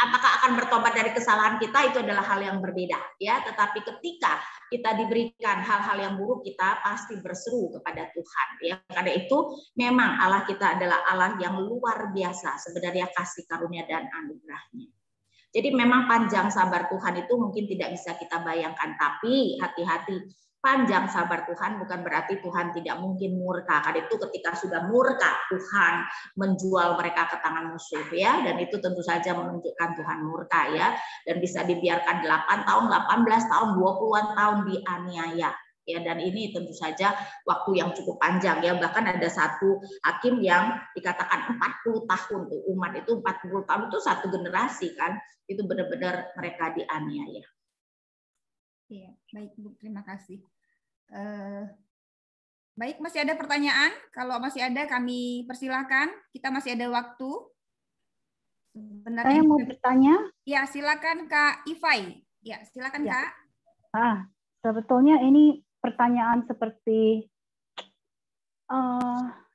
Apakah akan bertobat dari kesalahan kita, itu adalah hal yang berbeda ya. Tetapi ketika kita diberikan hal-hal yang buruk, kita pasti berseru kepada Tuhan ya. Karena itu memang Allah kita adalah Allah yang luar biasa sebenarnya kasih karunia dan anugerahnya. Jadi memang panjang sabar Tuhan itu mungkin tidak bisa kita bayangkan, tapi hati-hati. Panjang sabar Tuhan bukan berarti Tuhan tidak mungkin murka. Karena itu ketika sudah murka, Tuhan menjual mereka ke tangan musuh ya, dan itu tentu saja menunjukkan Tuhan murka ya, dan bisa dibiarkan 8 tahun, 18 tahun, 20-an tahun dianiaya. Ya, dan ini tentu saja waktu yang cukup panjang ya. Bahkan ada satu hakim yang dikatakan 40 tahun tuh, umat itu 40 tahun itu satu generasi kan. Itu benar-benar mereka dianiaya. Iya, baik Bu, terima kasih. Baik, masih ada pertanyaan? Kalau masih ada kami persilahkan. Kita masih ada waktu. Saya mau bertanya. Ya, silakan Kak Ifai. Ya, silakan ya. Kak. Sebetulnya ini pertanyaan seperti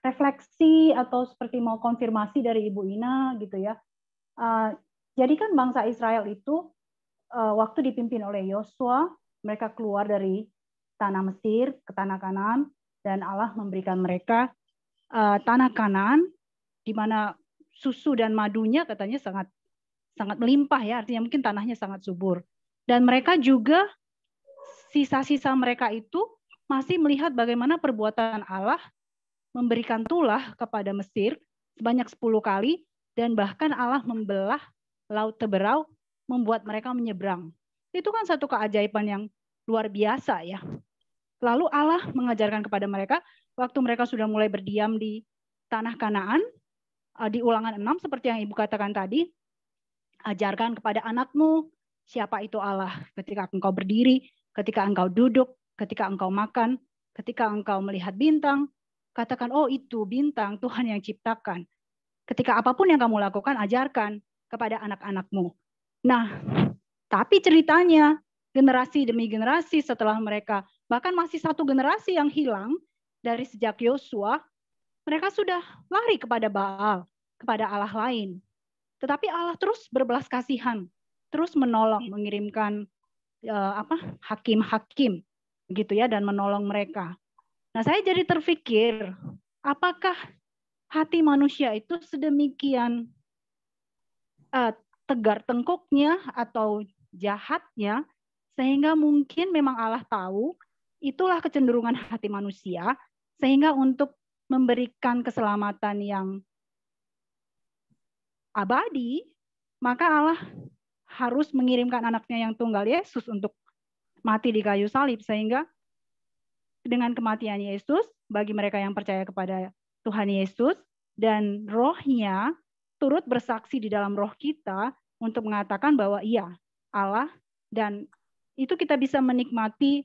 refleksi atau seperti mau konfirmasi dari Ibu Ina gitu ya. Jadi kan bangsa Israel itu waktu dipimpin oleh Yosua, mereka keluar dari tanah Mesir ke tanah Kanaan, dan Allah memberikan mereka tanah Kanaan di mana susu dan madunya katanya sangat melimpah ya, artinya mungkin tanahnya sangat subur. Dan mereka juga, sisa-sisa mereka itu masih melihat bagaimana perbuatan Allah memberikan tulah kepada Mesir sebanyak 10 kali, dan bahkan Allah membelah Laut Teberau, membuat mereka menyeberang. Itu kan satu keajaiban yang luar biasa ya. Lalu Allah mengajarkan kepada mereka, waktu mereka sudah mulai berdiam di tanah Kanaan, di Ulangan 6 seperti yang Ibu katakan tadi, ajarkan kepada anakmu siapa itu Allah. Ketika engkau berdiri, ketika engkau duduk, ketika engkau makan, ketika engkau melihat bintang, katakan, oh itu bintang Tuhan yang ciptakan. Ketika apapun yang kamu lakukan, ajarkan kepada anak-anakmu. Nah, tapi ceritanya generasi demi generasi setelah mereka, bahkan masih satu generasi yang hilang dari sejak Yosua, mereka sudah lari kepada Baal, kepada Allah lain. Tetapi Allah terus berbelas kasihan, terus menolong, mengirimkan hakim-hakim gitu ya, dan menolong mereka. Nah, saya jadi terpikir, apakah hati manusia itu sedemikian tegar tengkuknya atau jahatnya, sehingga mungkin memang Allah tahu itulah kecenderungan hati manusia, sehingga untuk memberikan keselamatan yang abadi, maka Allah harus mengirimkan anaknya yang tunggal Yesus untuk mati di kayu salib, sehingga dengan kematian Yesus, bagi mereka yang percaya kepada Tuhan Yesus, dan rohnya turut bersaksi di dalam roh kita untuk mengatakan bahwa iya, Allah, dan itu kita bisa menikmati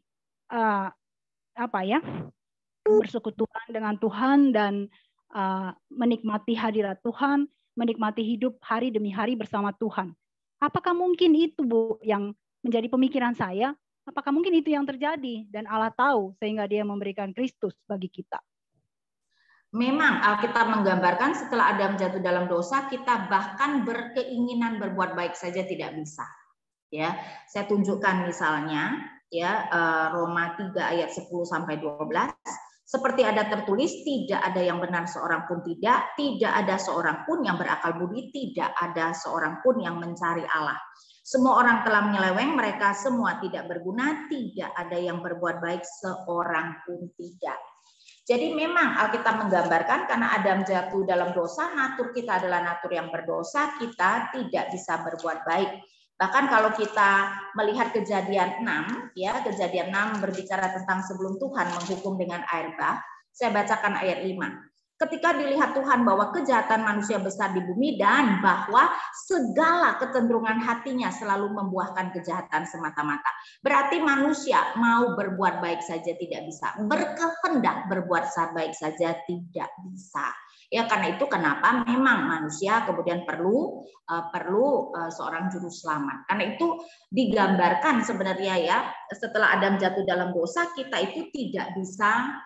bersekutuan dengan Tuhan, dan menikmati hadirat Tuhan, menikmati hidup hari demi hari bersama Tuhan. Apakah mungkin itu, Bu, yang menjadi pemikiran saya? Apakah mungkin itu yang terjadi dan Allah tahu sehingga Dia memberikan Kristus bagi kita? Memang Alkitab menggambarkan setelah Adam jatuh dalam dosa, kita bahkan berkeinginan berbuat baik saja tidak bisa. Ya, saya tunjukkan misalnya ya Roma 3 ayat 10 sampai 12. Seperti ada tertulis, tidak ada yang benar seorang pun tidak ada seorang pun yang berakal budi, tidak ada seorang pun yang mencari Allah. Semua orang telah menyeleweng, mereka semua tidak berguna, tidak ada yang berbuat baik seorang pun tidak. Jadi memang Alkitab menggambarkan karena Adam jatuh dalam dosa, natur kita adalah natur yang berdosa, kita tidak bisa berbuat baik. Bahkan kalau kita melihat Kejadian 6, ya Kejadian 6 berbicara tentang sebelum Tuhan menghukum dengan air bah. Saya bacakan ayat 5. Ketika dilihat Tuhan bahwa kejahatan manusia besar di bumi dan bahwa segala kecenderungan hatinya selalu membuahkan kejahatan semata-mata. Berarti manusia mau berbuat baik saja tidak bisa. Berkehendak berbuat baik saja tidak bisa. Ya karena itu kenapa memang manusia kemudian perlu seorang juru selamat. Karena itu digambarkan sebenarnya ya setelah Adam jatuh dalam dosa kita itu tidak bisa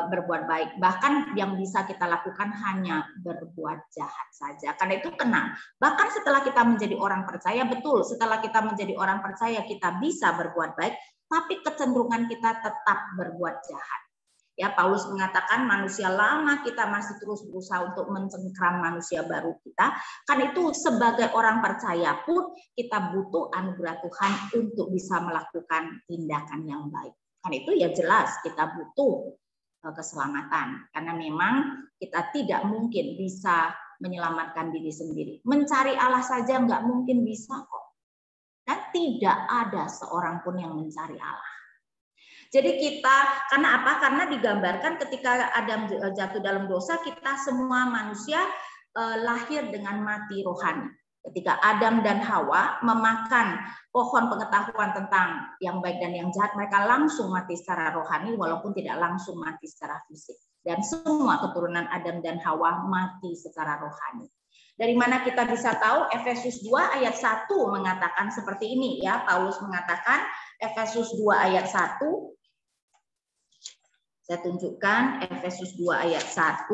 berbuat baik. Bahkan yang bisa kita lakukan hanya berbuat jahat saja. Karena itu bahkan setelah kita menjadi orang percaya, betul setelah kita menjadi orang percaya kita bisa berbuat baik, tapi kecenderungan kita tetap berbuat jahat. Ya, Paulus mengatakan manusia lama kita masih terus berusaha untuk mencengkram manusia baru kita. Kan itu sebagai orang percaya pun kita butuh anugerah Tuhan untuk bisa melakukan tindakan yang baik. Kan itu ya jelas kita butuh keselamatan. Karena memang kita tidak mungkin bisa menyelamatkan diri sendiri. Mencari Allah saja nggak mungkin bisa kok. Dan tidak ada seorang pun yang mencari Allah. Jadi kita, karena apa? Karena digambarkan ketika Adam jatuh dalam dosa, kita semua manusia lahir dengan mati rohani. Ketika Adam dan Hawa memakan pohon pengetahuan tentang yang baik dan yang jahat, mereka langsung mati secara rohani walaupun tidak langsung mati secara fisik. Dan semua keturunan Adam dan Hawa mati secara rohani. Dari mana kita bisa tahu? Efesus 2 ayat 1 mengatakan seperti ini ya. Paulus mengatakan Efesus 2 ayat 1. Saya tunjukkan Efesus 2 ayat 1.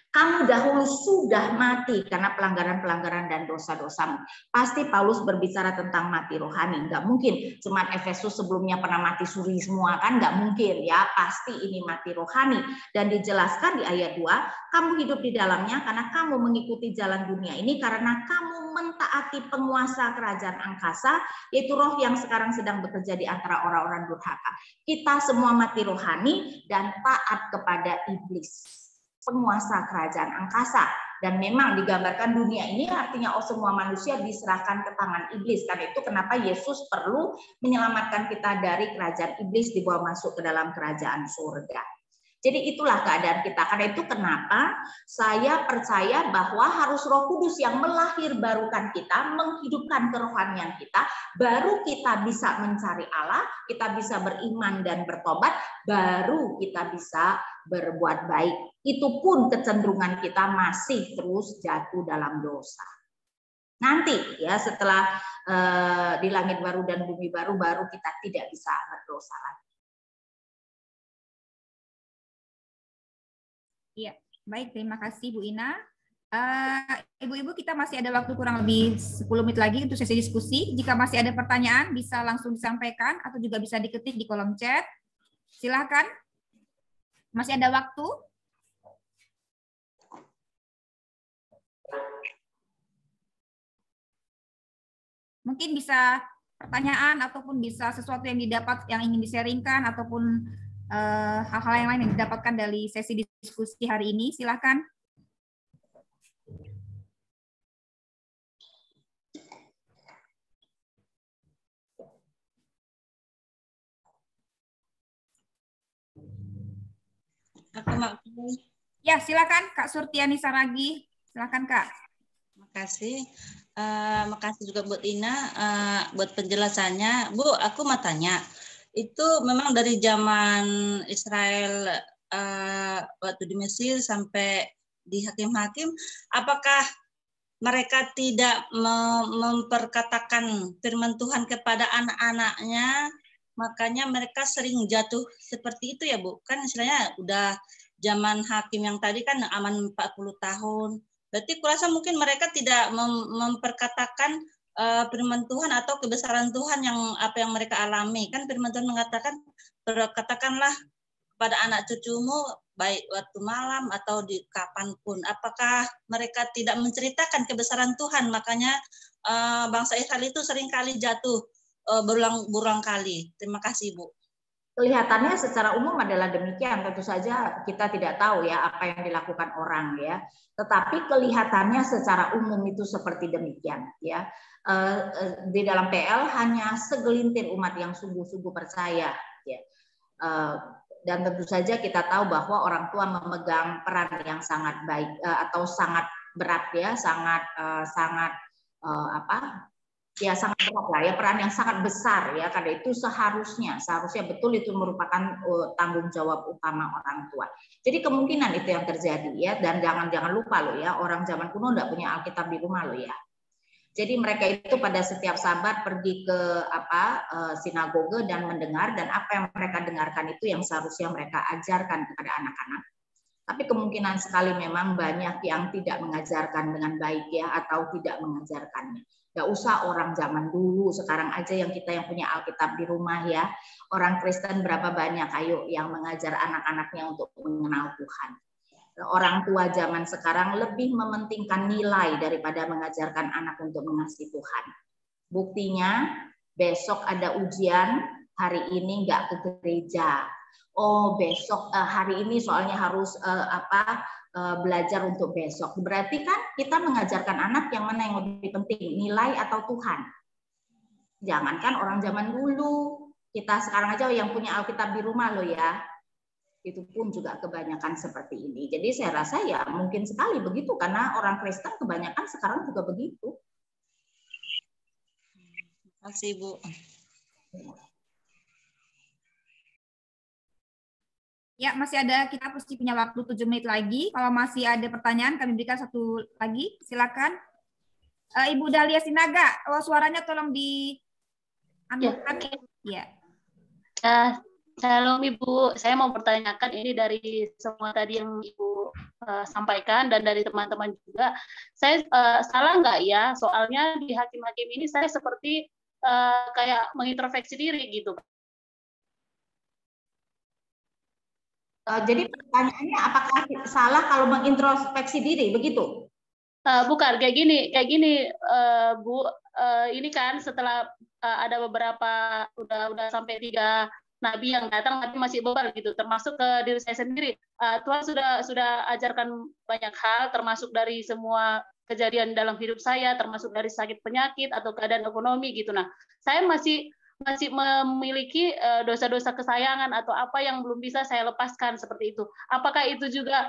Kamu dahulu sudah mati karena pelanggaran-pelanggaran dan dosa-dosamu. Pasti Paulus berbicara tentang mati rohani. Nggak mungkin cuman Efesus sebelumnya pernah mati suri semua, kan nggak mungkin ya. Pasti ini mati rohani. Dan dijelaskan di ayat 2, kamu hidup di dalamnya karena kamu mengikuti jalan dunia ini, karena kamu mentaati penguasa kerajaan angkasa, yaitu roh yang sekarang sedang bekerja di antara orang-orang durhaka. Kita semua mati rohani dan taat kepada iblis, penguasa kerajaan angkasa. Dan memang digambarkan dunia ini artinya semua manusia diserahkan ke tangan iblis. Karena itu kenapa Yesus perlu menyelamatkan kita dari kerajaan iblis, dibawa masuk ke dalam kerajaan surga. Jadi itulah keadaan kita. Karena itu kenapa saya percaya bahwa harus Roh Kudus yang melahirbarukan kita, menghidupkan kerohanian kita, baru kita bisa mencari Allah, kita bisa beriman dan bertobat, baru kita bisa berbuat baik. Itu pun kecenderungan kita masih terus jatuh dalam dosa. Nanti ya setelah di langit baru dan bumi baru, baru kita tidak bisa berdosa lagi. Iya, baik, terima kasih Bu Ina. Ibu-ibu, kita masih ada waktu kurang lebih 10 menit lagi untuk sesi diskusi. Jika masih ada pertanyaan bisa langsung disampaikan atau juga bisa diketik di kolom chat. Silakan. Masih ada waktu. Mungkin bisa pertanyaan ataupun bisa sesuatu yang didapat yang ingin di-sharingkan ataupun hal-hal yang lain yang didapatkan dari sesi diskusi hari ini. Silakan. Ya, silakan Kak Surtiani Saragi. Silakan Kak. Makasih. Makasih juga buat Ina buat penjelasannya. Bu, aku mau tanya. Itu memang dari zaman Israel waktu di Mesir sampai di hakim-hakim, apakah mereka tidak memperkatakan firman Tuhan kepada anak-anaknya, makanya mereka sering jatuh seperti itu ya Bu? Kan istilahnya udah zaman hakim yang tadi kan aman 40 tahun. Berarti kurasa mungkin mereka tidak memperkatakan firman Tuhan atau kebesaran Tuhan yang apa yang mereka alami. Kan firman Tuhan mengatakan, katakanlah kepada anak cucumu baik waktu malam atau di kapanpun. Apakah mereka tidak menceritakan kebesaran Tuhan? Makanya bangsa Israel itu seringkali jatuh berulang-ulang kali. Terima kasih Bu. Kelihatannya secara umum adalah demikian. Tentu saja kita tidak tahu ya apa yang dilakukan orang ya. Tetapi kelihatannya secara umum itu seperti demikian ya. Di dalam PL hanya segelintir umat yang sungguh-sungguh percaya ya. Dan tentu saja kita tahu bahwa orang tua memegang peran yang sangat baik atau sangat berat ya, sangat sangat berat lah ya, peran yang sangat besar ya. Karena itu seharusnya betul itu merupakan tanggung jawab utama orang tua. Jadi kemungkinan itu yang terjadi ya. Dan jangan lupa loh ya, orang zaman kuno enggak punya Alkitab di rumah loh ya. Jadi mereka itu pada setiap Sabat pergi ke sinagoge dan mendengar, dan apa yang mereka dengarkan itu yang seharusnya mereka ajarkan kepada anak-anak. Tapi kemungkinan sekali memang banyak yang tidak mengajarkan dengan baik ya, atau tidak mengajarkannya. Gak usah orang zaman dulu, sekarang aja yang kita yang punya Alkitab di rumah ya. Orang Kristen berapa banyak ayo yang mengajar anak-anaknya untuk mengenal Tuhan. Orang tua zaman sekarang lebih mementingkan nilai daripada mengajarkan anak untuk mengasihi Tuhan. Buktinya besok ada ujian, hari ini nggak ke gereja. Oh besok hari ini soalnya harus belajar untuk besok. Berarti kan kita mengajarkan anak yang mana yang lebih penting, nilai atau Tuhan. Jangankan orang zaman dulu, kita sekarang aja yang punya Alkitab di rumah loh ya. Itu pun juga kebanyakan seperti ini. Jadi saya rasa ya mungkin sekali begitu, karena orang Kristen kebanyakan sekarang juga begitu. Terima kasih Bu. Ya, masih ada, kita pasti punya waktu 7 menit lagi. Kalau masih ada pertanyaan, kami berikan satu lagi. Silakan. Ibu Dahlia Sinaga, suaranya tolong di unmute. Ya. Shalom Ibu, saya mau pertanyakan ini dari semua tadi yang Ibu sampaikan dan dari teman-teman juga. Saya salah nggak ya? Soalnya di hakim-hakim ini saya seperti kayak mengintrospeksi diri gitu. Jadi pertanyaannya apakah salah kalau mengintrospeksi diri, begitu? Bukan kayak gini Bu. Ini kan setelah ada beberapa udah sampai 3 nabi yang datang tapi masih bebal gitu, termasuk ke diri saya sendiri. Tuhan sudah ajarkan banyak hal, termasuk dari semua kejadian dalam hidup saya, termasuk dari sakit penyakit atau keadaan ekonomi gitu. Nah, saya masih memiliki dosa-dosa kesayangan atau apa yang belum bisa saya lepaskan seperti itu. Apakah itu juga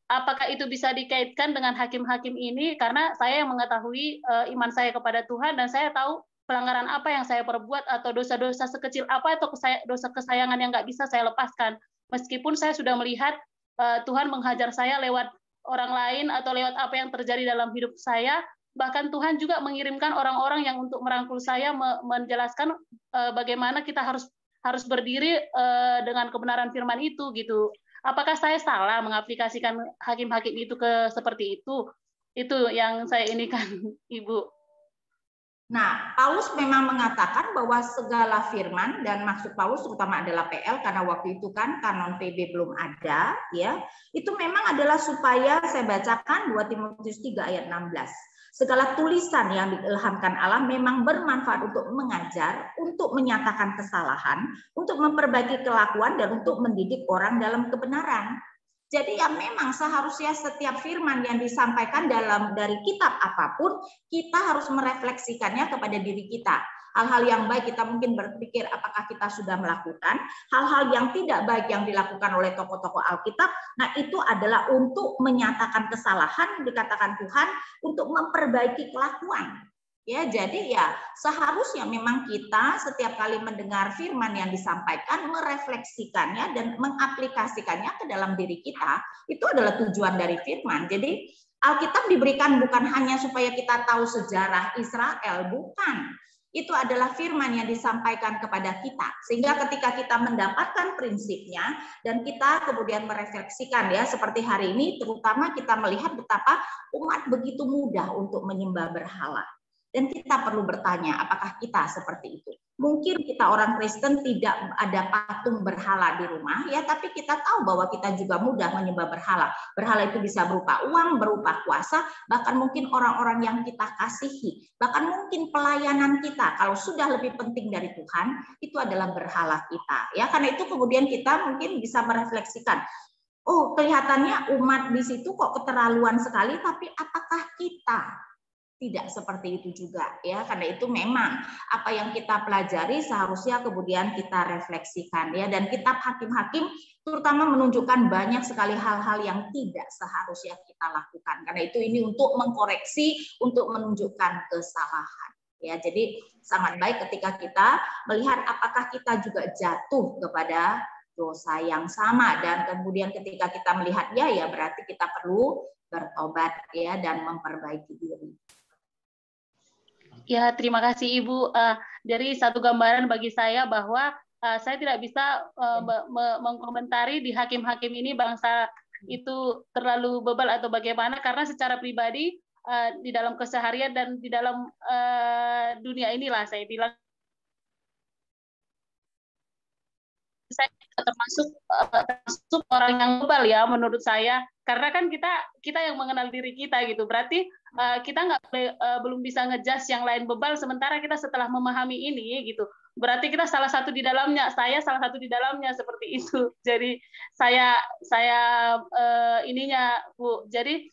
apakah itu bisa dikaitkan dengan hakim-hakim ini? Karena saya yang mengetahui iman saya kepada Tuhan dan saya tahu pelanggaran apa yang saya perbuat atau dosa-dosa sekecil apa atau dosa kesayangan yang nggak bisa saya lepaskan. Meskipun saya sudah melihat Tuhan menghajar saya lewat orang lain atau lewat apa yang terjadi dalam hidup saya, bahkan Tuhan juga mengirimkan orang-orang yang untuk merangkul saya menjelaskan bagaimana kita harus berdiri dengan kebenaran firman itu gitu. Apakah saya salah mengaplikasikan hakim-hakim itu ke seperti itu? Itu yang saya ini kan, Ibu. Nah, Paulus memang mengatakan bahwa segala firman, dan maksud Paulus terutama adalah PL karena waktu itu kan kanon PB belum ada, ya. Itu memang adalah supaya saya bacakan 2 Timotius 3 ayat 16. Segala tulisan yang diilhamkan Allah memang bermanfaat untuk mengajar, untuk menyatakan kesalahan, untuk memperbaiki kelakuan dan untuk mendidik orang dalam kebenaran. Jadi ya memang seharusnya setiap firman yang disampaikan dari kitab apapun, kita harus merefleksikannya kepada diri kita. Hal-hal yang baik kita mungkin berpikir apakah kita sudah melakukan, hal-hal yang tidak baik yang dilakukan oleh tokoh-tokoh Alkitab, nah itu adalah untuk menyatakan kesalahan, dikatakan Tuhan, untuk memperbaiki kelakuan. Ya, jadi ya seharusnya memang kita setiap kali mendengar firman yang disampaikan merefleksikannya dan mengaplikasikannya ke dalam diri kita. Itu adalah tujuan dari firman. Jadi Alkitab diberikan bukan hanya supaya kita tahu sejarah Israel, bukan. Itu adalah firman yang disampaikan kepada kita. Sehingga ketika kita mendapatkan prinsipnya dan kita kemudian merefleksikan ya seperti hari ini terutama kita melihat betapa umat begitu mudah untuk menyembah berhala. Dan kita perlu bertanya, apakah kita seperti itu? Mungkin kita orang Kristen tidak ada patung berhala di rumah, ya, tapi kita tahu bahwa kita juga mudah menyembah berhala. Berhala itu bisa berupa uang, berupa kuasa, bahkan mungkin orang-orang yang kita kasihi, bahkan mungkin pelayanan kita. Kalau sudah lebih penting dari Tuhan, itu adalah berhala kita. Ya, karena itu kemudian kita mungkin bisa merefleksikan. Oh, kelihatannya umat di situ kok keterlaluan sekali, tapi apakah kita tidak seperti itu juga ya, karena itu memang apa yang kita pelajari seharusnya kemudian kita refleksikan ya, dan kitab hakim-hakim terutama menunjukkan banyak sekali hal-hal yang tidak seharusnya kita lakukan, karena itu ini untuk mengkoreksi, untuk menunjukkan kesalahan ya. Jadi sangat baik ketika kita melihat apakah kita juga jatuh kepada dosa yang sama, dan kemudian ketika kita melihatnya ya berarti kita perlu bertobat ya dan memperbaiki diri. Ya, terima kasih Ibu. Dari satu gambaran bagi saya bahwa saya tidak bisa mengkomentari di hakim-hakim ini bangsa itu terlalu bebal atau bagaimana, karena secara pribadi di dalam keseharian dan di dalam dunia inilah saya bilang saya termasuk orang yang bebal ya menurut saya, karena kan kita yang mengenal diri kita gitu, berarti kita belum bisa ngejudge yang lain bebal, sementara kita setelah memahami ini gitu, berarti kita salah satu di dalamnya, saya salah satu di dalamnya seperti itu. Jadi saya ininya Bu, jadi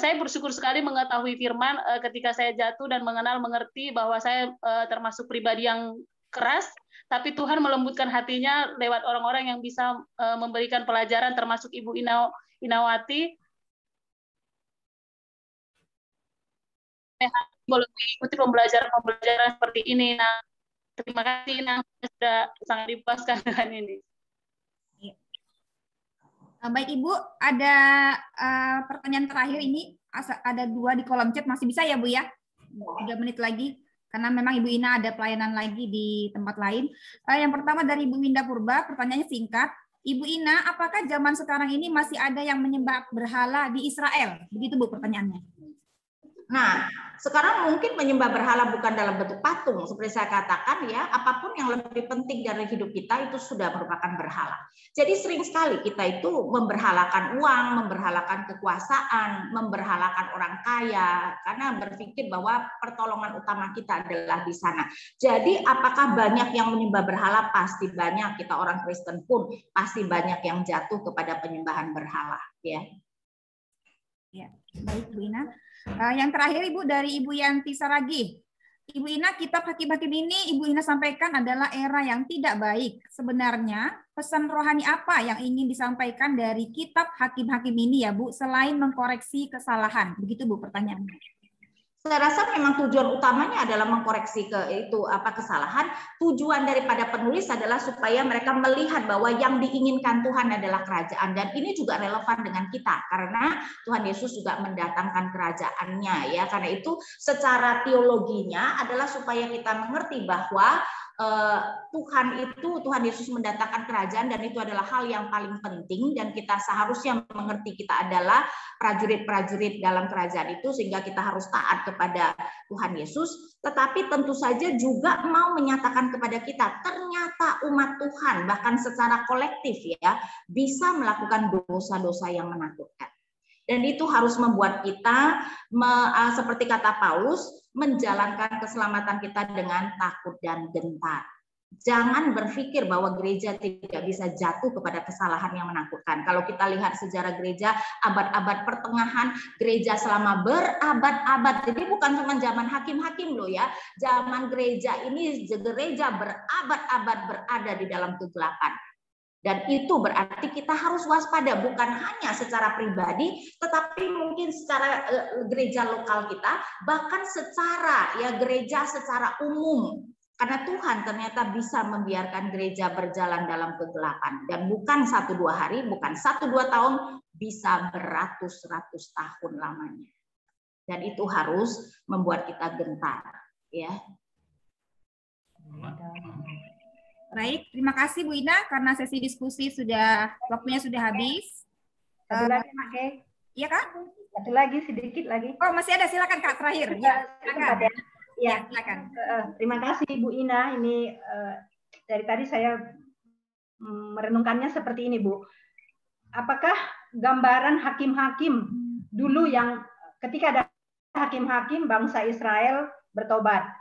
saya bersyukur sekali mengetahui firman ketika saya jatuh dan mengerti bahwa saya termasuk pribadi yang keras, tapi Tuhan melembutkan hatinya lewat orang-orang yang bisa memberikan pelajaran, termasuk Ibu Inawati. Boleh mengikuti pembelajaran seperti ini. Nah, terima kasih, Nang, sudah sangat dipuaskan dengan ini. Baik Ibu, ada pertanyaan terakhir ini, ada 2 di kolom chat, masih bisa ya Bu ya? 3 menit lagi. karena memang Ibu Ina ada pelayanan lagi di tempat lain. Yang pertama dari Ibu Winda Purba, pertanyaannya singkat. Ibu Ina, apakah zaman sekarang ini masih ada yang menyembah berhala di Israel? Begitu Bu pertanyaannya. Nah, sekarang mungkin menyembah berhala bukan dalam bentuk patung, seperti saya katakan ya, apapun yang lebih penting dari hidup kita itu sudah merupakan berhala. Jadi sering sekali kita itu memberhalakan uang, memberhalakan kekuasaan, memberhalakan orang kaya, karena berpikir bahwa pertolongan utama kita adalah di sana. Jadi apakah banyak yang menyembah berhala? Pasti banyak. Kita orang Kristen pun pasti banyak yang jatuh kepada penyembahan berhala. Ya, baik Bu Ina. Yang terakhir Ibu dari Ibu Yanti Saragih. Ibu Ina, kitab Hakim-Hakim ini Ibu Ina sampaikan adalah era yang tidak baik. Sebenarnya pesan rohani apa yang ingin disampaikan dari kitab Hakim-Hakim ini ya Bu, selain mengkoreksi kesalahan? Begitu Bu pertanyaannya. Saya rasa memang tujuan utamanya adalah mengkoreksi kesalahan. Tujuan daripada penulis adalah supaya mereka melihat bahwa yang diinginkan Tuhan adalah kerajaan, dan ini juga relevan dengan kita karena Tuhan Yesus juga mendatangkan kerajaannya ya. Karena itu secara teologinya adalah supaya kita mengerti bahwa Tuhan Yesus mendatangkan kerajaan, dan itu adalah hal yang paling penting, dan kita seharusnya mengerti kita adalah prajurit-prajurit dalam kerajaan itu, sehingga kita harus taat kepada Tuhan Yesus. Tetapi tentu saja juga mau menyatakan kepada kita ternyata umat Tuhan bahkan secara kolektif ya bisa melakukan dosa-dosa yang menakutkan. Dan itu harus membuat kita, seperti kata Paulus, menjalankan keselamatan kita dengan takut dan gentar. Jangan berpikir bahwa gereja tidak bisa jatuh kepada kesalahan yang menakutkan. Kalau kita lihat sejarah gereja, abad-abad pertengahan, gereja selama berabad-abad. Jadi bukan cuma zaman hakim-hakim loh ya. Zaman gereja ini, gereja berabad-abad berada di dalam kegelapan. Dan itu berarti kita harus waspada, bukan hanya secara pribadi, tetapi mungkin secara gereja lokal kita, bahkan secara gereja secara umum. Karena Tuhan ternyata bisa membiarkan gereja berjalan dalam kegelapan. Dan bukan 1-2 hari, bukan 1-2 tahun, bisa beratus-ratus tahun lamanya. Dan itu harus membuat kita gentar. Ya. Baik, terima kasih Bu Ina karena sesi diskusi waktunya sudah habis. Satu lagi, Mak Kay. Iya Kak? Satu lagi, sedikit lagi. Oh, masih ada, silakan Kak terakhir. Ya, silakan. Ya, silakan. Terima kasih Bu Ina. Ini dari tadi saya merenungkannya seperti ini, Bu. Apakah gambaran hakim-hakim dulu yang ketika ada hakim-hakim bangsa Israel bertobat?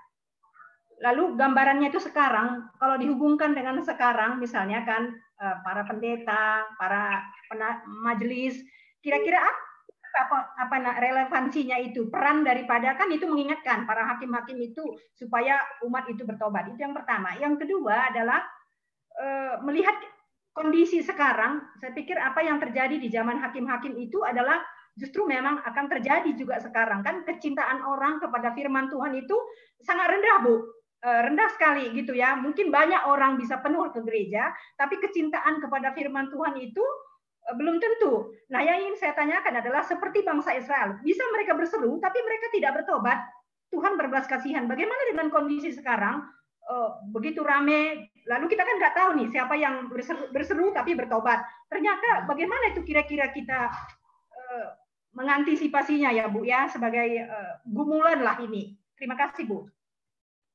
Lalu gambarannya itu sekarang, kalau dihubungkan dengan sekarang, misalnya kan para pendeta, para majelis, kira-kira apa relevansinya itu? Peran daripada, kan itu mengingatkan para hakim-hakim itu supaya umat itu bertobat. Itu yang pertama. Yang kedua adalah melihat kondisi sekarang. Saya pikir apa yang terjadi di zaman hakim-hakim itu adalah justru memang akan terjadi juga sekarang. Kan kecintaan orang kepada firman Tuhan itu sangat rendah, Bu. Rendah sekali gitu ya. Mungkin banyak orang bisa penuh ke gereja, tapi kecintaan kepada firman Tuhan itu belum tentu. Nah, yang ingin saya tanyakan adalah seperti bangsa Israel, bisa mereka berseru, tapi mereka tidak bertobat. Tuhan berbelas kasihan. Bagaimana dengan kondisi sekarang? Begitu rame, lalu kita kan nggak tahu nih siapa yang berseru tapi bertobat. Ternyata bagaimana itu kira-kira kita mengantisipasinya ya Bu ya, sebagai gumulan lah ini. Terima kasih Bu.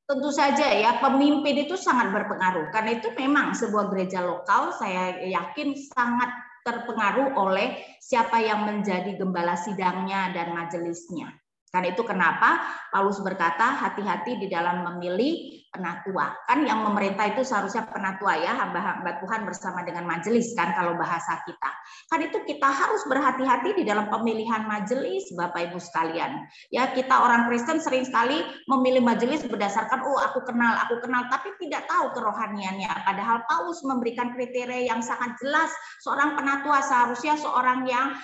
Tentu saja ya, pemimpin itu sangat berpengaruh. Karena itu memang sebuah gereja lokal saya yakin sangat terpengaruh oleh siapa yang menjadi gembala sidangnya dan majelisnya. Karena itu kenapa Paulus berkata hati-hati di dalam memilih penatua. Kan yang memerintah itu seharusnya penatua ya, hamba-hamba Tuhan bersama dengan majelis kan kalau bahasa kita. Kan itu kita harus berhati-hati di dalam pemilihan majelis Bapak Ibu sekalian. Ya, kita orang Kristen sering sekali memilih majelis berdasarkan aku kenal, tapi tidak tahu kerohaniannya. Padahal Paulus memberikan kriteria yang sangat jelas. Seorang penatua seharusnya seorang yang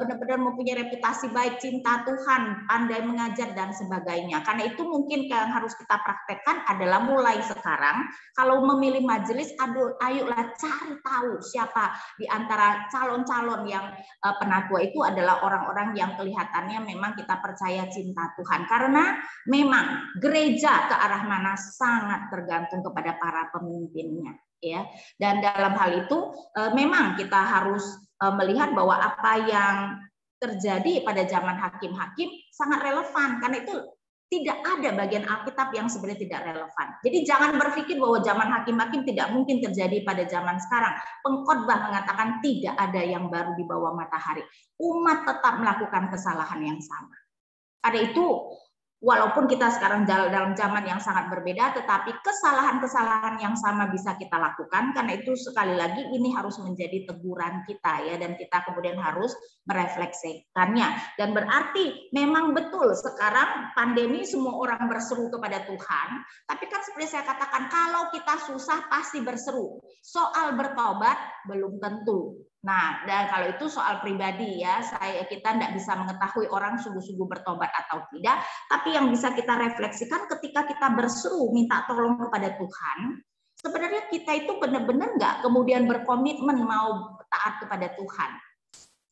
benar-benar mempunyai reputasi baik, cinta Tuhan, pandai mengajar dan sebagainya. Karena itu mungkin yang harus kita praktekkan adalah mulai sekarang kalau memilih majelis, ayolah cari tahu siapa di antara calon-calon yang penatua itu adalah orang-orang yang kelihatannya memang kita percaya cinta Tuhan. Karena memang gereja ke arah mana sangat tergantung kepada para pemimpinnya, ya. Dan dalam hal itu memang kita harus melihat bahwa apa yang terjadi pada zaman hakim-hakim sangat relevan, karena itu tidak ada bagian Alkitab yang sebenarnya tidak relevan. Jadi jangan berpikir bahwa zaman hakim-hakim tidak mungkin terjadi pada zaman sekarang. Pengkhotbah mengatakan tidak ada yang baru di bawah matahari. Umat tetap melakukan kesalahan yang sama. Karena itu walaupun kita sekarang dalam zaman yang sangat berbeda, tetapi kesalahan-kesalahan yang sama bisa kita lakukan. Karena itu sekali lagi ini harus menjadi teguran kita, ya, dan kita kemudian harus merefleksikannya. Dan berarti memang betul sekarang pandemi semua orang berseru kepada Tuhan, tapi kan seperti saya katakan, kalau kita susah pasti berseru. Soal bertobat belum tentu. Nah, dan kalau itu soal pribadi, ya, kita tidak bisa mengetahui orang sungguh-sungguh bertobat atau tidak, tapi yang bisa kita refleksikan ketika kita berseru minta tolong kepada Tuhan, sebenarnya kita itu benar-benar nggak kemudian berkomitmen mau taat kepada Tuhan.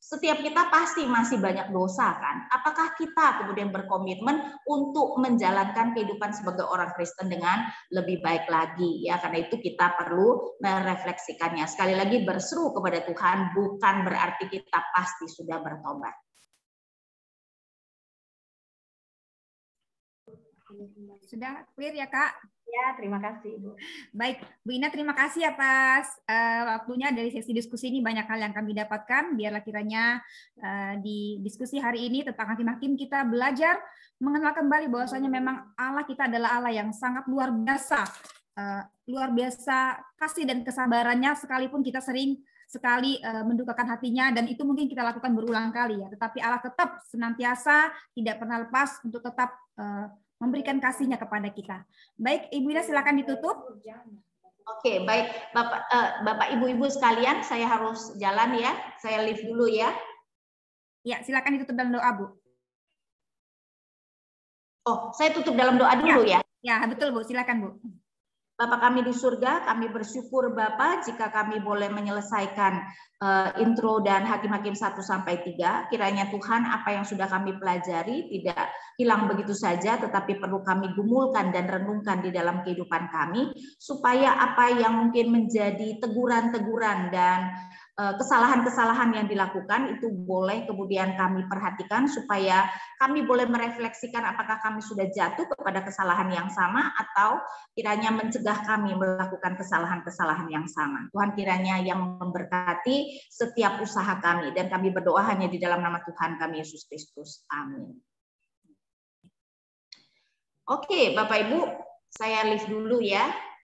Setiap kita pasti masih banyak dosa, kan? Apakah kita kemudian berkomitmen untuk menjalankan kehidupan sebagai orang Kristen dengan lebih baik lagi, ya? Karena itu kita perlu merefleksikannya. Sekali lagi, berseru kepada Tuhan bukan berarti kita pasti sudah bertobat. Sudah clear ya, Kak? Ya, terima kasih, Ibu. Baik, Bu Ina, terima kasih atas waktunya dari sesi diskusi ini. Banyak hal yang kami dapatkan. Biarlah kiranya di diskusi hari ini tentang hakim-hakim kita belajar mengenal kembali bahwasanya memang Allah kita adalah Allah yang sangat luar biasa. Luar biasa kasih dan kesabarannya, sekalipun kita sering sekali mendukakan hatinya, dan itu mungkin kita lakukan berulang kali, ya. Tetapi Allah tetap senantiasa tidak pernah lepas untuk tetap memberikan kasihnya kepada kita. Baik, Ibu Ina, silakan ditutup. Oke, baik Bapak Ibu-ibu sekalian, saya harus jalan, ya. Saya leave dulu, ya. Ya, silakan ditutup dalam doa, Bu. Oh, saya tutup dalam doa dulu, ya. Ya, betul, Bu. Silakan, Bu. Bapa kami di surga, kami bersyukur Bapa jika kami boleh menyelesaikan intro dan hakim-hakim 1 sampai 3. Kiranya Tuhan apa yang sudah kami pelajari tidak hilang begitu saja, tetapi perlu kami gumulkan dan renungkan di dalam kehidupan kami, supaya apa yang mungkin menjadi teguran-teguran dan kesalahan-kesalahan yang dilakukan itu boleh kemudian kami perhatikan, supaya kami boleh merefleksikan apakah kami sudah jatuh kepada kesalahan yang sama atau kiranya mencegah kami melakukan kesalahan-kesalahan yang sama. Tuhan kiranya yang memberkati setiap usaha kami, dan kami berdoa hanya di dalam nama Tuhan kami Yesus Kristus. Amin. Oke, Bapak Ibu, saya leave dulu, ya.